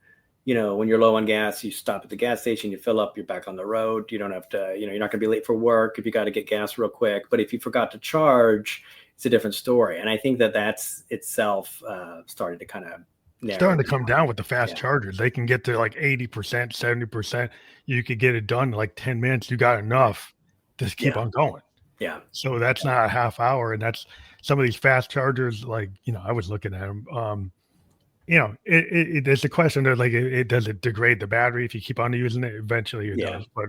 Speaker 2: when you're low on gas, you stop at the gas station, you fill up, you're back on the road. You don't have to, you're not going to be late for work if you got to get gas real quick. But if you forgot to charge, it's a different story. And I think that's itself started to kind of
Speaker 1: starting to come down with the fast chargers. They can get to like 80%, 70%. You could get it done in like 10 minutes. You got enough to keep on going.
Speaker 2: Yeah.
Speaker 1: So that's not a half hour. And that's some of these fast chargers. Like, I was looking at them, there's a question that like, does it degrade the battery if you keep on using it? Eventually it does. But,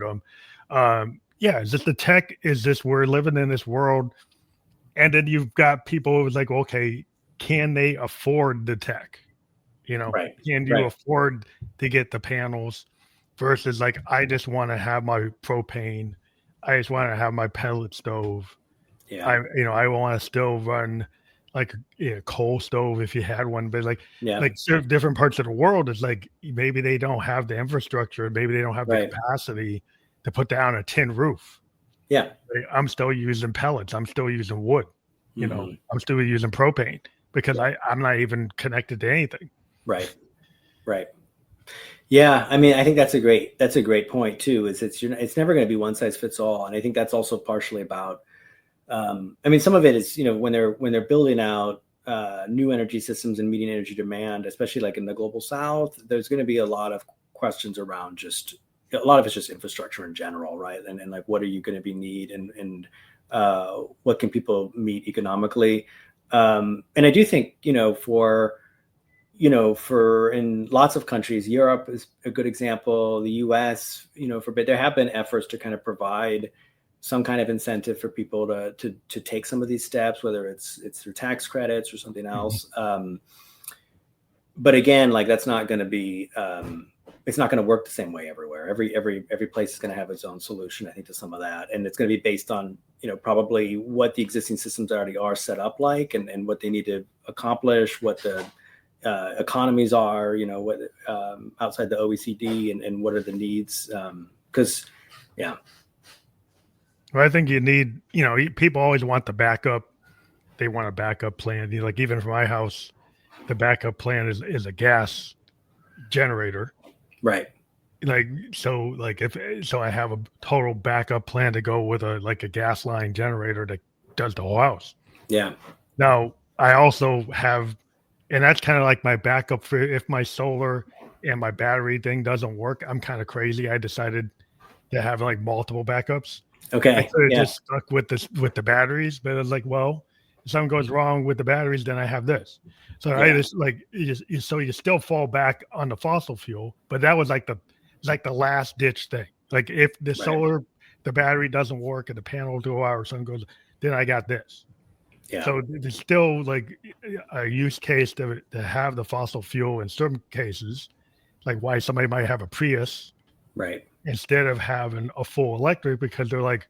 Speaker 1: is this the tech? Is this, we're living in this world? And then you've got people who's like, okay, can they afford the tech? Can you afford to get the panels versus like, I just want to have my propane. I just want to have my pellet stove. Yeah. I want to still run like a coal stove if you had one, but like different parts of the world is like, maybe they don't have the infrastructure. Maybe they don't have the capacity to put down a tin roof.
Speaker 2: Yeah.
Speaker 3: I'm still using pellets. I'm still using wood. I'm still using propane because I'm not even connected to anything.
Speaker 2: Right. Yeah. I mean, I think that's a great point too, is it's never going to be one size fits all. And I think that's also partially about, some of it is, when they're building out new energy systems and meeting energy demand, especially like in the global South, there's going to be a lot of questions around a lot of it's just infrastructure in general. Right. And like, what are you going to be need and what can people meet economically? And I do think, for in lots of countries, Europe is a good example, the US, but there have been efforts to kind of provide some kind of incentive for people to take some of these steps, whether it's through tax credits or something else. But again, like that's not going to be, it's not going to work the same way everywhere. Every place is going to have its own solution, I think, to some of that. And it's going to be based on, probably what the existing systems already are set up like and what they need to accomplish, what the economies are, what outside the OECD and what are the needs.
Speaker 3: Well, I think you need, people always want the backup. They want a backup plan. Like even for my house, the backup plan is a gas generator.
Speaker 2: Right.
Speaker 3: Like, so like I have a total backup plan to go with a gas line generator that does the whole house.
Speaker 2: Yeah.
Speaker 3: Now I also have, and that's kind of like my backup for if my solar and my battery thing doesn't work. I'm kind of crazy. I decided to have like multiple backups.
Speaker 2: Okay.
Speaker 3: I could have just stuck with the batteries, but it's like, well, if something goes wrong with the batteries, then I have this. So I just like so you still fall back on the fossil fuel, but that was like the last ditch thing. Like if the solar, the battery doesn't work and the panel will go out or something goes, then I got this.
Speaker 2: Yeah.
Speaker 3: So there's still like a use case to have the fossil fuel in certain cases, like why somebody might have a Prius,
Speaker 2: right,
Speaker 3: instead of having a full electric, because they're like,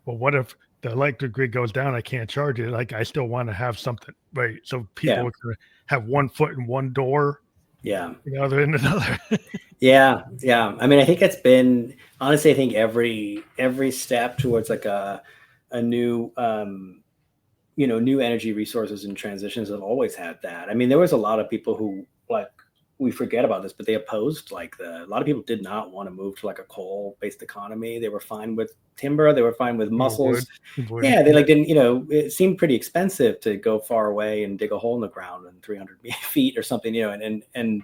Speaker 3: well, what if the electric grid goes down? I can't charge it. Like I still want to have something, right? So people are going to have one foot in one door,
Speaker 2: the
Speaker 3: other in another.
Speaker 2: Yeah. I mean, I think it's been, honestly, I think every step towards like a new, new energy resources and transitions have always had that. I mean, there was a lot of people who, like, we forget about this, but they opposed a lot of people did not want to move to like a coal-based economy. They were fine with timber. They were fine with mussels.
Speaker 3: Wood.
Speaker 2: Yeah, they didn't, it seemed pretty expensive to go far away and dig a hole in the ground and 300 feet or something, and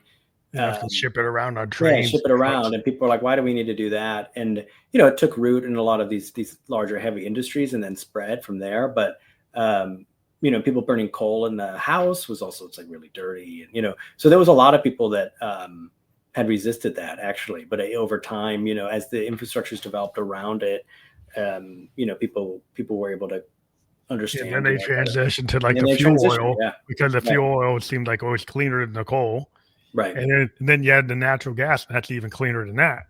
Speaker 3: have to ship it around on trains.
Speaker 2: Yeah, ship it around. And people are like, why do we need to do that? And, it took root in a lot of these larger heavy industries and then spread from there. But, people burning coal in the house was also, it's like really dirty. And, so there was a lot of people that had resisted that actually. But over time, as the infrastructures developed around it, people were able to understand.
Speaker 3: And then they transitioned to like the fuel oil, because the fuel oil seemed like always cleaner than the coal.
Speaker 2: Right.
Speaker 3: And then you had the natural gas, and that's even cleaner than that.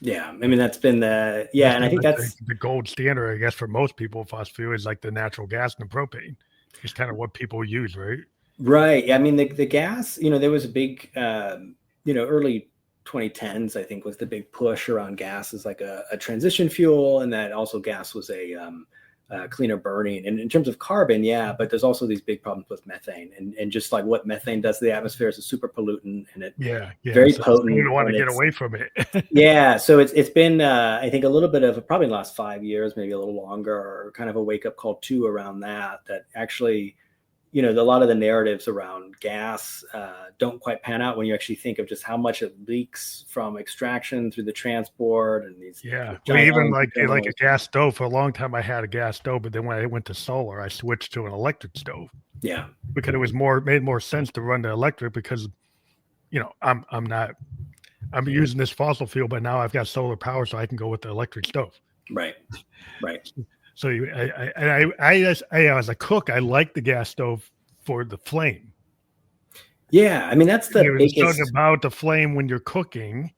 Speaker 2: Yeah. I mean, that's been and I think that's
Speaker 3: the gold standard, I guess, for most people. Fossil fuel is like the natural gas and the propane. It's kind of what people use, right?
Speaker 2: Right. I mean, the gas, there was a big, early 2010s, I think, was the big push around gas as like a transition fuel. And that also gas was a cleaner burning. And in terms of carbon, but there's also these big problems with methane and just like what methane does to the atmosphere is a super pollutant, and it very potent.
Speaker 3: You want to get away from it.
Speaker 2: So it's been I think a little bit of probably in the last 5 years, maybe a little longer, or kind of a wake up call too around that actually, a lot of the narratives around gas don't quite pan out when you actually think of just how much it leaks from extraction through the transport and these.
Speaker 3: Yeah, well, even like a gas stove. For a long time, I had a gas stove, but then when I went to solar, I switched to an electric stove.
Speaker 2: Yeah,
Speaker 3: because it was made more sense to run the electric, because I'm using this fossil fuel, but now I've got solar power, so I can go with the electric stove.
Speaker 2: Right.
Speaker 3: So I as a cook, I like the gas stove for the flame.
Speaker 2: Yeah, I mean that's the biggest.
Speaker 3: Something about the flame when you're cooking,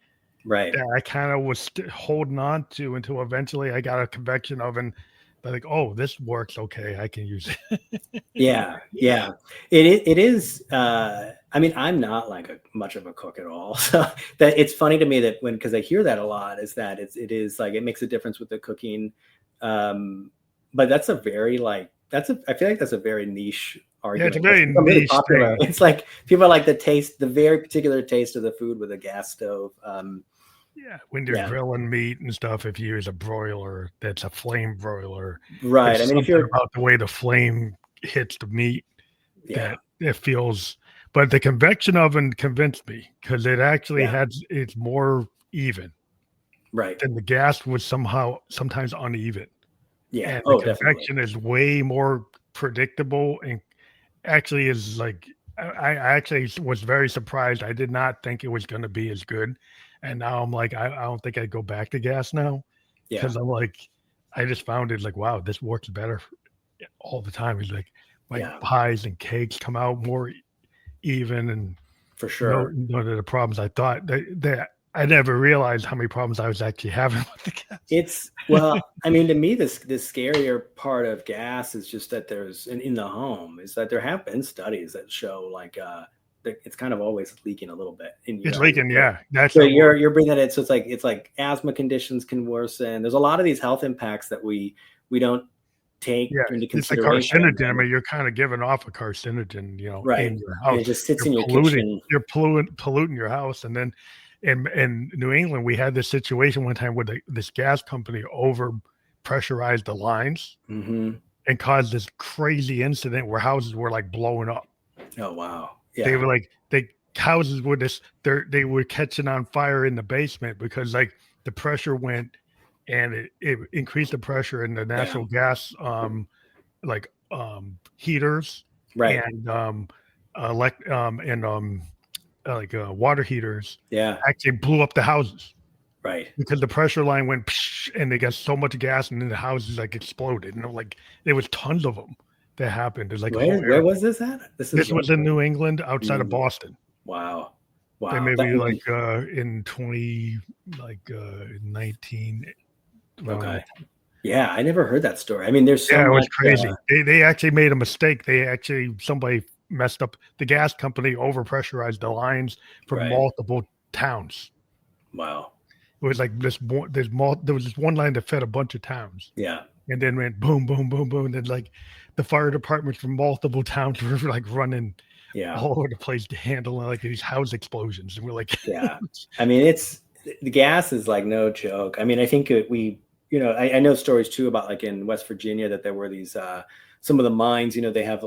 Speaker 2: right?
Speaker 3: That I kind of was holding on to until eventually I got a convection oven. Like, oh, this works. Okay, I can use it.
Speaker 2: Yeah. It is. I mean, I'm not like much of a cook at all. So that it's funny to me that because I hear that a lot, is that it is like it makes a difference with the cooking. But that's I feel like that's a very niche argument.
Speaker 3: Yeah, it's a very niche
Speaker 2: popular.
Speaker 3: thing.
Speaker 2: It's like people like the very particular taste of the food with a gas stove.
Speaker 3: When you're grilling meat and stuff, if you use a broiler, that's a flame broiler.
Speaker 2: Right. I mean, if you're
Speaker 3: about the way the flame hits the meat, that it feels. But the convection oven convinced me, because it actually it's more even.
Speaker 2: Right.
Speaker 3: And the gas was sometimes uneven.
Speaker 2: Yeah.
Speaker 3: And the convection is way more predictable, and actually is like, I actually was very surprised. I did not think it was going to be as good. And now I'm like, I don't think I'd go back to gas now, because I'm like, I just found it like, wow, this works better all the time. It's like pies and cakes come out more even, and
Speaker 2: for sure,
Speaker 3: none of the problems I thought that I never realized how many problems I was actually having with the gas.
Speaker 2: I mean, to me, the scarier part of gas is just that there's in the home is that there have been studies that show like it's kind of always leaking a little bit.
Speaker 3: It's leaking,
Speaker 2: That's so you're bringing that in. So it's like asthma conditions can worsen. There's a lot of these health impacts that we don't take into consideration.
Speaker 3: It's a carcinogen. I mean, you're kind of giving off a carcinogen,
Speaker 2: right,
Speaker 3: in your house.
Speaker 2: And it just sits in your kitchen.
Speaker 3: You're polluting your house, and then in New England, we had this situation one time where this gas company over pressurized the lines and caused this crazy incident where houses were like blowing up.
Speaker 2: Oh wow! Yeah,
Speaker 3: they were like houses were they were catching on fire in the basement because like the pressure went and it increased the pressure in the natural gas heaters
Speaker 2: right,
Speaker 3: and water heaters actually blew up the houses.
Speaker 2: Right.
Speaker 3: Because the pressure line went and they got so much gas and then the houses like exploded. And like there was tons of them that happened. There's like
Speaker 2: where was this at?
Speaker 3: This was in New England outside of Boston.
Speaker 2: Wow.
Speaker 3: And maybe in 19
Speaker 2: okay. Yeah, I never heard that story. I mean, there's so much.
Speaker 3: It was crazy. They actually made a mistake. Somebody messed up. The gas company overpressurized the lines for multiple towns.
Speaker 2: Wow.
Speaker 3: It was like there was this one line that fed a bunch of towns.
Speaker 2: Yeah.
Speaker 3: And then went boom, boom, boom, boom. And then like the fire departments from multiple towns were like running all over the place to handle like these house explosions. And we're like,
Speaker 2: yeah. I mean, the gas is like no joke. I mean, I think I know stories too about like in West Virginia that there were these some of the mines, they have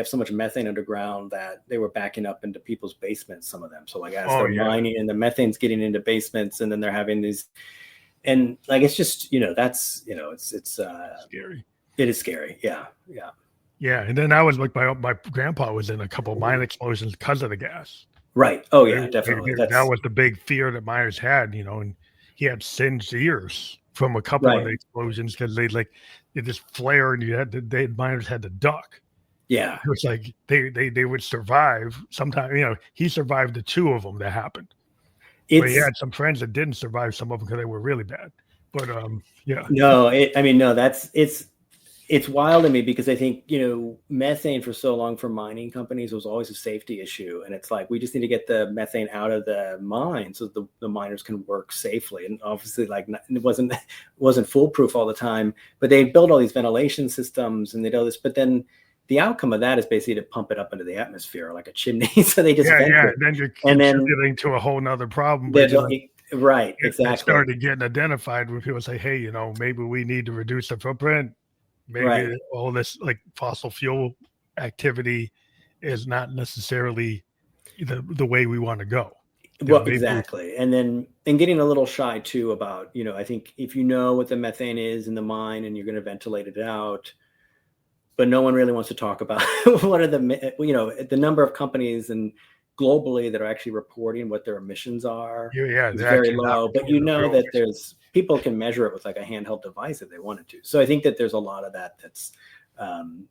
Speaker 2: so much methane underground that they were backing up into people's basements, some of them. So like as they're mining and the methane's getting into basements and then they're having these, and like, it's just, that's, it's
Speaker 3: scary.
Speaker 2: It is scary. Yeah. Yeah.
Speaker 3: Yeah. And then I was like, my grandpa was in a couple of mine explosions because of the gas.
Speaker 2: Right. Oh yeah, definitely.
Speaker 3: That was the big fear that miners had, and he had singed ears from a couple of the explosions because it just flared and miners had to duck.
Speaker 2: Yeah.
Speaker 3: It was like they would survive. Sometimes, he survived the two of them that happened. But he had some friends that didn't survive some of them because they were really bad. But yeah.
Speaker 2: No, it's wild to me because I think, methane for so long for mining companies was always a safety issue. And it's like, we just need to get the methane out of the mine so the miners can work safely. And obviously it wasn't foolproof all the time, but they built all these ventilation systems and they do this, but then the outcome of that is basically to pump it up into the atmosphere like a chimney. So they just
Speaker 3: vent it. Then you're contributing to a whole nother problem.
Speaker 2: Right. Exactly.
Speaker 3: It started getting identified when people say, hey, maybe we need to reduce the footprint. Maybe all this like fossil fuel activity is not necessarily the way we want to go.
Speaker 2: Well, exactly. And getting a little shy too about, I think if you know what the methane is in the mine and you're going to ventilate it out, but no one really wants to talk about what are the number of companies and globally that are actually reporting what their emissions are.
Speaker 3: Yeah,
Speaker 2: it's very low, but that there's people can measure it with like a handheld device if they wanted to. So I think that there's a lot of that that's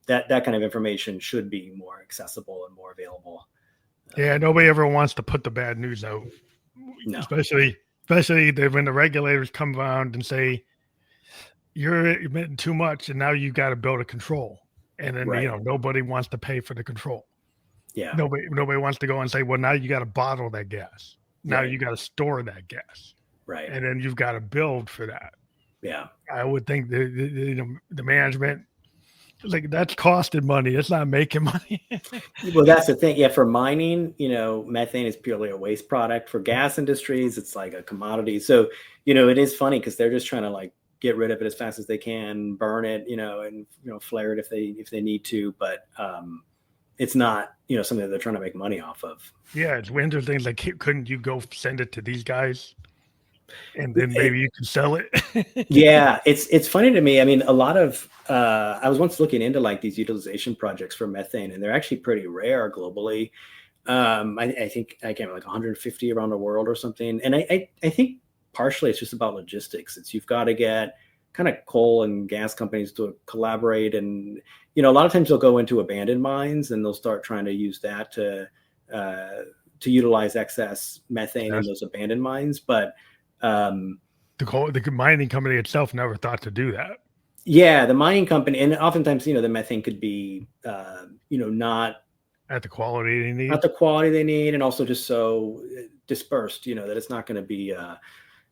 Speaker 2: that kind of information should be more accessible and more available.
Speaker 3: Yeah, nobody ever wants to put the bad news out, especially when the regulators come around and say you're emitting too much, and now you got to build a control, and then nobody wants to pay for the control.
Speaker 2: Yeah,
Speaker 3: nobody wants to go and say, well, now you got to bottle that gas. Now you got to store that gas.
Speaker 2: Right.
Speaker 3: And then you've got to build for that.
Speaker 2: Yeah.
Speaker 3: I would think the management, like, that's costing money. It's not making money.
Speaker 2: Well, that's the thing. Yeah. For mining, methane is purely a waste product. For gas industries, it's like a commodity. So, it is funny because they're just trying to like get rid of it as fast as they can, burn it, and, flare it if they need to. But it's not, something that they're trying to make money off of.
Speaker 3: Yeah. It's winter things like, couldn't you go send it to these guys? And then maybe you can sell it.
Speaker 2: Yeah, it's funny to me. I mean, a lot of I was once looking into like these utilization projects for methane, and they're actually pretty rare globally. I think I can't remember, like 150 around the world or something. And I think partially it's just about logistics. You've got to get kind of coal and gas companies to collaborate, and a lot of times they'll go into abandoned mines and they'll start trying to use that to utilize excess methane in those abandoned mines, but
Speaker 3: the mining company itself never thought to do that.
Speaker 2: Yeah, the mining company, and oftentimes, the methane could be, not
Speaker 3: at the quality they need,
Speaker 2: and also just so dispersed, that it's not going to be,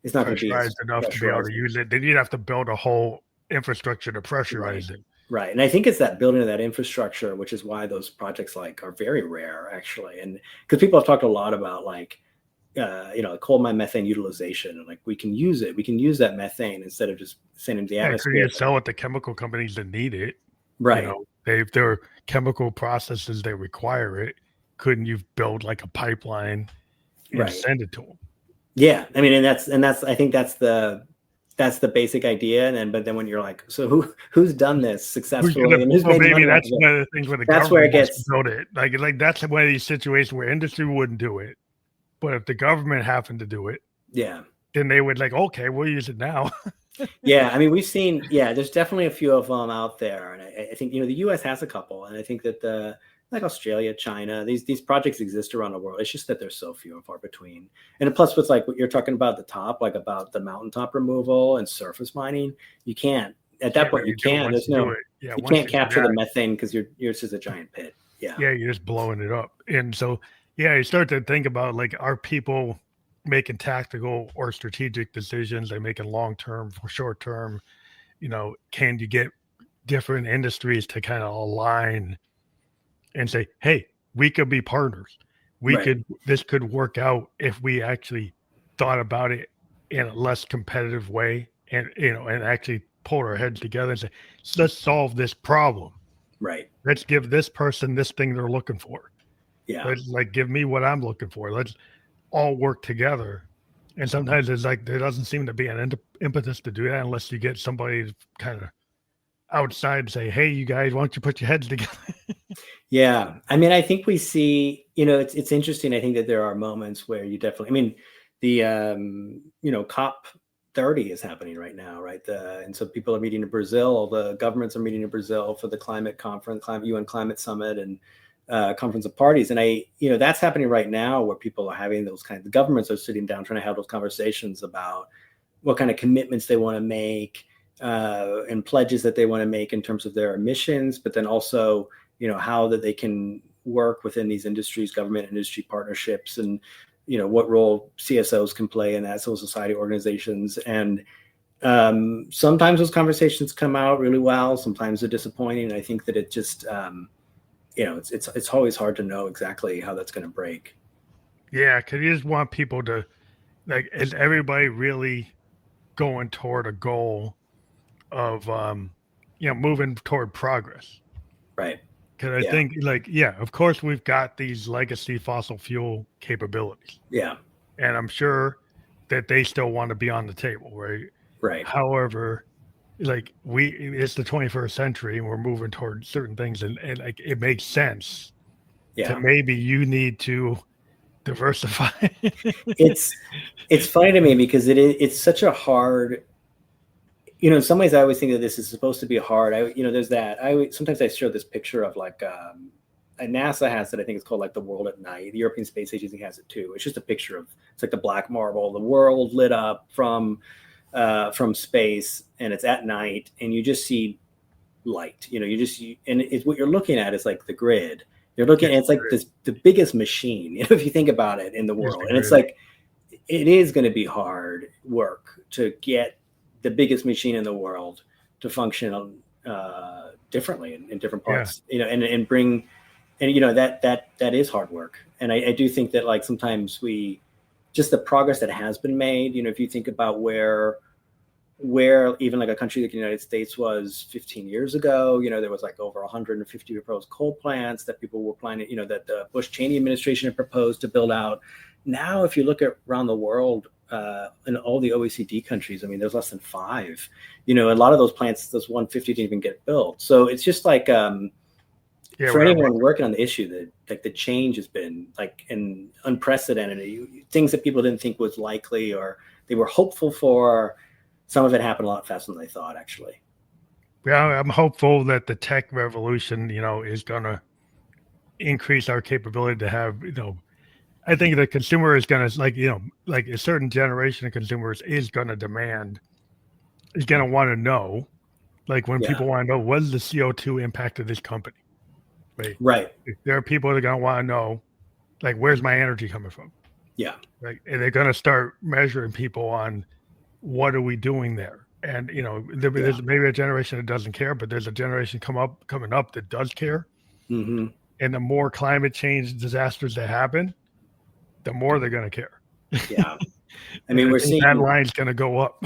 Speaker 2: it's not going to be
Speaker 3: enough to be able to use it. Then you'd have to build a whole infrastructure to pressurize it.
Speaker 2: Right, and I think it's that building of that infrastructure, which is why those projects are very rare, actually, and because people have talked a lot about coal mine methane utilization, and like we can use that methane instead of just sending the atmosphere.
Speaker 3: You sell it to chemical companies that need it,
Speaker 2: right?
Speaker 3: If there are chemical processes that require it, couldn't you build like a pipeline and send it to them?
Speaker 2: Yeah, I mean, and that's I think that's the basic idea, but then when you're like, so who's done this successfully and who's made money?
Speaker 3: That's one of the things where the
Speaker 2: that's
Speaker 3: government
Speaker 2: where it gets
Speaker 3: build it. Like that's one of these situations where industry wouldn't do it, but if the government happened to do it, then they would like, okay, we'll use it now.
Speaker 2: Yeah, I mean, we've seen, there's definitely a few of them out there, and I think the U.S. has a couple, and I think that like Australia, China, these projects exist around the world. It's just that they're so few and far between. And plus, with like what you're talking about at the top, like about the mountaintop removal and surface mining, you can't at that point. You can't. There's no. You can't capture the methane because yours is a giant pit. Yeah.
Speaker 3: Yeah, you're just blowing it up, and so you start to think about like, are people making tactical or strategic decisions? They're making long-term or short-term. Can you get different industries to kind of align and say, hey, we could be partners. This could work out if we actually thought about it in a less competitive way, and actually pulled our heads together and say, let's solve this problem.
Speaker 2: Right.
Speaker 3: Let's give this person this thing they're looking for.
Speaker 2: Yeah.
Speaker 3: Let's give me what I'm looking for. Let's all work together. And sometimes it's like there doesn't seem to be an impetus to do that unless you get somebody kind of outside and say, hey, you guys, why don't you put your heads together?
Speaker 2: Yeah. I mean, I think we see, it's interesting. I think that there are moments where you definitely, I mean, the, COP 30 is happening right now, right? And so people are meeting in Brazil. The governments are meeting in Brazil for the climate conference, UN Climate Summit, and conference of parties. And that's happening right now, where people are having those the governments are sitting down trying to have those conversations about what kind of commitments they want to make, and pledges that they want to make in terms of their emissions, but then also, how that they can work within these industries, government industry partnerships, and, what role CSOs can play in that, civil society organizations. And sometimes those conversations come out really well. Sometimes they're disappointing. I think that it just, it's always hard to know exactly how that's going to break.
Speaker 3: Yeah, because you just want people to, like, is everybody really going toward a goal of, moving toward progress?
Speaker 2: Right.
Speaker 3: Because I think, of course, we've got these legacy fossil fuel capabilities.
Speaker 2: Yeah.
Speaker 3: And I'm sure that they still want to be on the table, right?
Speaker 2: Right.
Speaker 3: However, it's the 21st century and we're moving toward certain things, and like it makes sense.
Speaker 2: Yeah.
Speaker 3: Maybe you need to diversify.
Speaker 2: It's funny to me because it's such a hard, in some ways I always think that this is supposed to be hard. There's that. Sometimes I show this picture of like, NASA has it. I think it's called like the world at night. The European Space Agency has it too. It's just a picture of, it's like the black marble, the world lit up from space, and it's at night, and you just see light. And what you're looking at is like the grid. You're looking at, it's like the biggest machine, if you think about it, in the world. And it's like, it is going to be hard work to get the biggest machine in the world to function differently in different parts, and bring, and that is hard work. And I do think that like sometimes just the progress that has been made, if you think about where even like a country like the United States was 15 years ago, there was like over 150 proposed coal plants that people were planning, that the Bush-Cheney administration had proposed to build out. Now, if you look at around the world, in all the OECD countries, I mean, there's less than 5. A lot of those plants, those 150 didn't even get built. So it's just like, for anyone working on the issue, that like the change has been like an unprecedented. Things that people didn't think was likely or they were hopeful for. Some of it happened a lot faster than they thought, actually.
Speaker 3: Yeah, I'm hopeful that the tech revolution, is going to increase our capability to have, I think the consumer is going to, like a certain generation of consumers is going to want to know, like when people want to know, what is the CO2 impact of this company?
Speaker 2: Right.
Speaker 3: There are people that are going to want to know, like, where's my energy coming from?
Speaker 2: Yeah.
Speaker 3: Right. And they're going to start measuring people on what are we doing there? And, there's maybe a generation that doesn't care, but there's a generation coming up that does care.
Speaker 2: Mm-hmm.
Speaker 3: And the more climate change disasters that happen, the more they're going to care.
Speaker 2: Yeah. I mean, we're seeing
Speaker 3: that line's going to go up.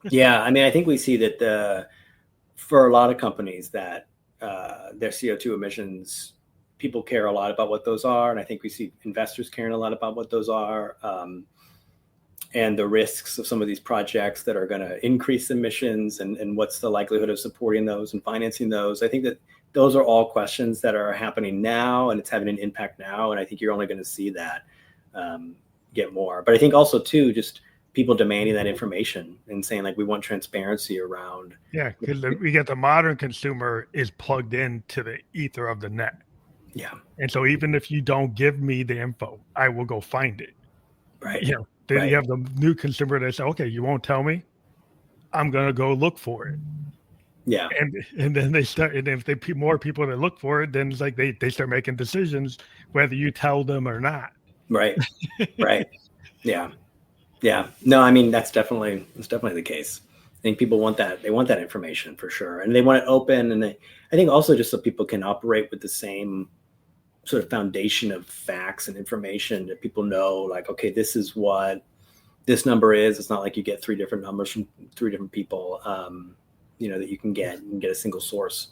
Speaker 2: Yeah. I mean, I think we see that for a lot of companies that their CO2 emissions, people care a lot about what those are. And I think we see investors caring a lot about what those are. And the risks of some of these projects that are going to increase emissions and what's the likelihood of supporting those and financing those. I think that those are all questions that are happening now, and it's having an impact now. And I think you're only going to see that get more. But I think also too, just people demanding that information and saying like, we want transparency around.
Speaker 3: Yeah, because we get the modern consumer is plugged into the ether of the net.
Speaker 2: Yeah.
Speaker 3: And so even if you don't give me the info, I will go find it.
Speaker 2: Right.
Speaker 3: You know, then you have the new consumer that say, okay, you won't tell me, I'm going to go look for it.
Speaker 2: Yeah.
Speaker 3: And then they start, and if they more people that look for it, then it's like they start making decisions whether you tell them or not.
Speaker 2: Right. Right. Yeah. Yeah. No, I mean, that's definitely the case. I think people want that. They want that information for sure. And they want it open. And I think also just so people can operate with the same sort of foundation of facts and information that people know, like, okay, this is what this number is. It's not like you get 3 different numbers from 3 different people, that you can get a single source.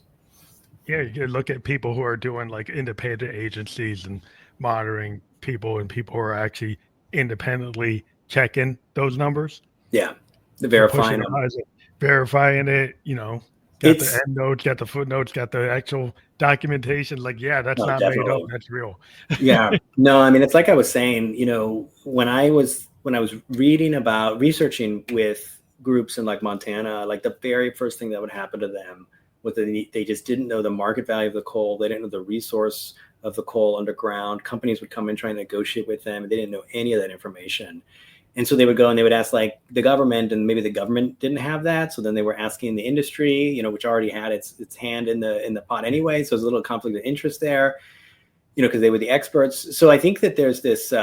Speaker 3: Yeah, you can look at people who are doing like independent agencies and monitoring people, and people who are actually independently checking those numbers.
Speaker 2: Yeah, the verifying
Speaker 3: it, got the end notes, got the footnotes, got the actual documentation. Like, yeah, that's not definitely made up. That's real.
Speaker 2: Yeah. No, I mean, it's like I was saying, when I was researching with groups in like Montana, like the very first thing that would happen to them was that they just didn't know the market value of the coal. They didn't know the resource of the coal underground. Companies would come and try and negotiate with them, and they didn't know any of that information. And so they would go and they would ask like the government, and maybe the government didn't have that. So then they were asking the industry, which already had its hand in the pot anyway. So there's a little conflict of interest there, because they were the experts. So I think that there's this,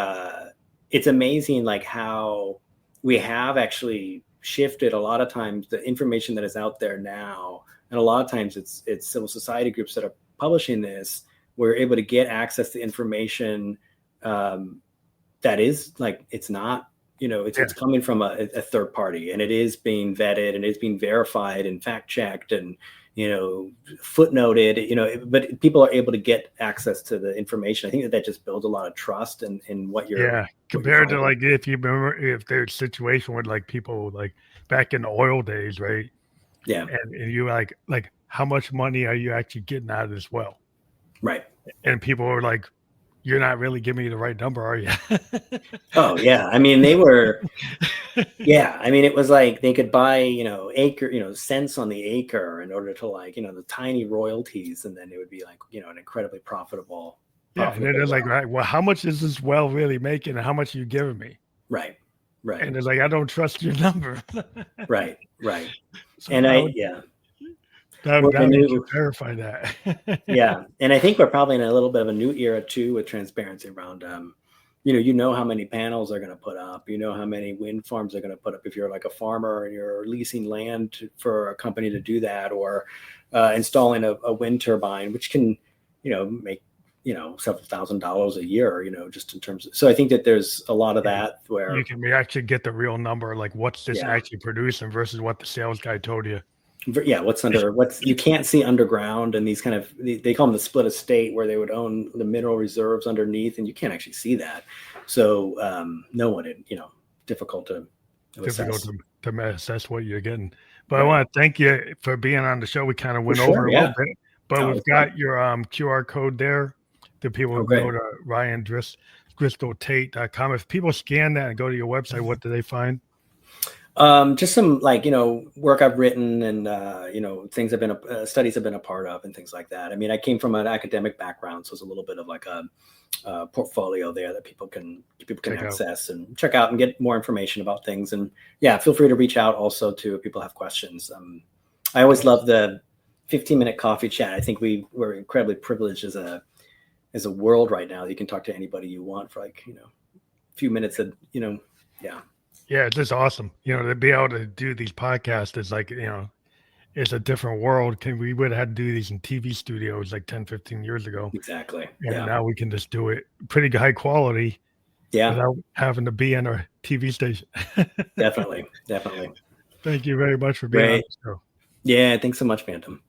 Speaker 2: it's amazing like how we have actually shifted a lot of times the information that is out there now. And a lot of times it's civil society groups that are publishing this. We're able to get access to information that is like, it's not, it's coming from a third party, and it is being vetted, and it's being verified and fact checked and, footnoted, but people are able to get access to the information. I think that just builds a lot of trust in what you're.
Speaker 3: Compared to like, if you remember, if there's a situation with like people like back in the oil days, right?
Speaker 2: Yeah.
Speaker 3: And you like how much money are you actually getting out of this well?
Speaker 2: Right.
Speaker 3: And people were like, you're not really giving me the right number, are you?
Speaker 2: Oh yeah. I mean, they were, yeah. I mean, it was like they could buy, acre, cents on the acre in order to like, the tiny royalties. And then it would be like, an incredibly profitable.
Speaker 3: Yeah. And then they're like, right, well, how much is this well really making? And how much are you giving me?
Speaker 2: Right. Right.
Speaker 3: And it's like, I don't trust your number.
Speaker 2: Right. Right.
Speaker 3: So
Speaker 2: and
Speaker 3: That we should verify that.
Speaker 2: Yeah. And I think we're probably in a little bit of a new era too, with transparency around, how many panels they're going to put up, how many wind farms they're going to put up. If you're like a farmer and you're leasing land for a company to do that, or installing a wind turbine, which can, make, several $1,000s a year, just in terms of, so I think that there's a lot of that where
Speaker 3: you can actually get the real number, like what's this actually producing versus what the sales guy told you.
Speaker 2: Yeah, what's you can't see underground, and these kind of, they call them the split estate, where they would own the mineral reserves underneath, and you can't actually see that. So no one, difficult to
Speaker 3: assess what you're getting. But I want to thank you for being on the show. We kind of went over a little bit, but we've got your QR code there. The people can go to DriskellTate.com. If people scan that and go to your website, what do they find?
Speaker 2: Just some work I've written, and things studies I've been a part of, and things like that. I mean, I came from an academic background, so it's a little bit of like a portfolio there that people can access and check out and get more information about things. And feel free to reach out also too if people have questions. I always love the 15-minute coffee chat. I think we're incredibly privileged as a world right now. You can talk to anybody you want for a few minutes.
Speaker 3: Yeah, it's just awesome. To be able to do these podcasts is like, it's a different world. We would have had to do these in TV studios like 10, 15 years ago.
Speaker 2: Exactly.
Speaker 3: And now we can just do it pretty high quality
Speaker 2: Yeah,
Speaker 3: without having to be in a TV station.
Speaker 2: definitely.
Speaker 3: Thank you very much for being on
Speaker 2: Great.
Speaker 3: the show.
Speaker 2: Yeah, thanks so much, Phantom.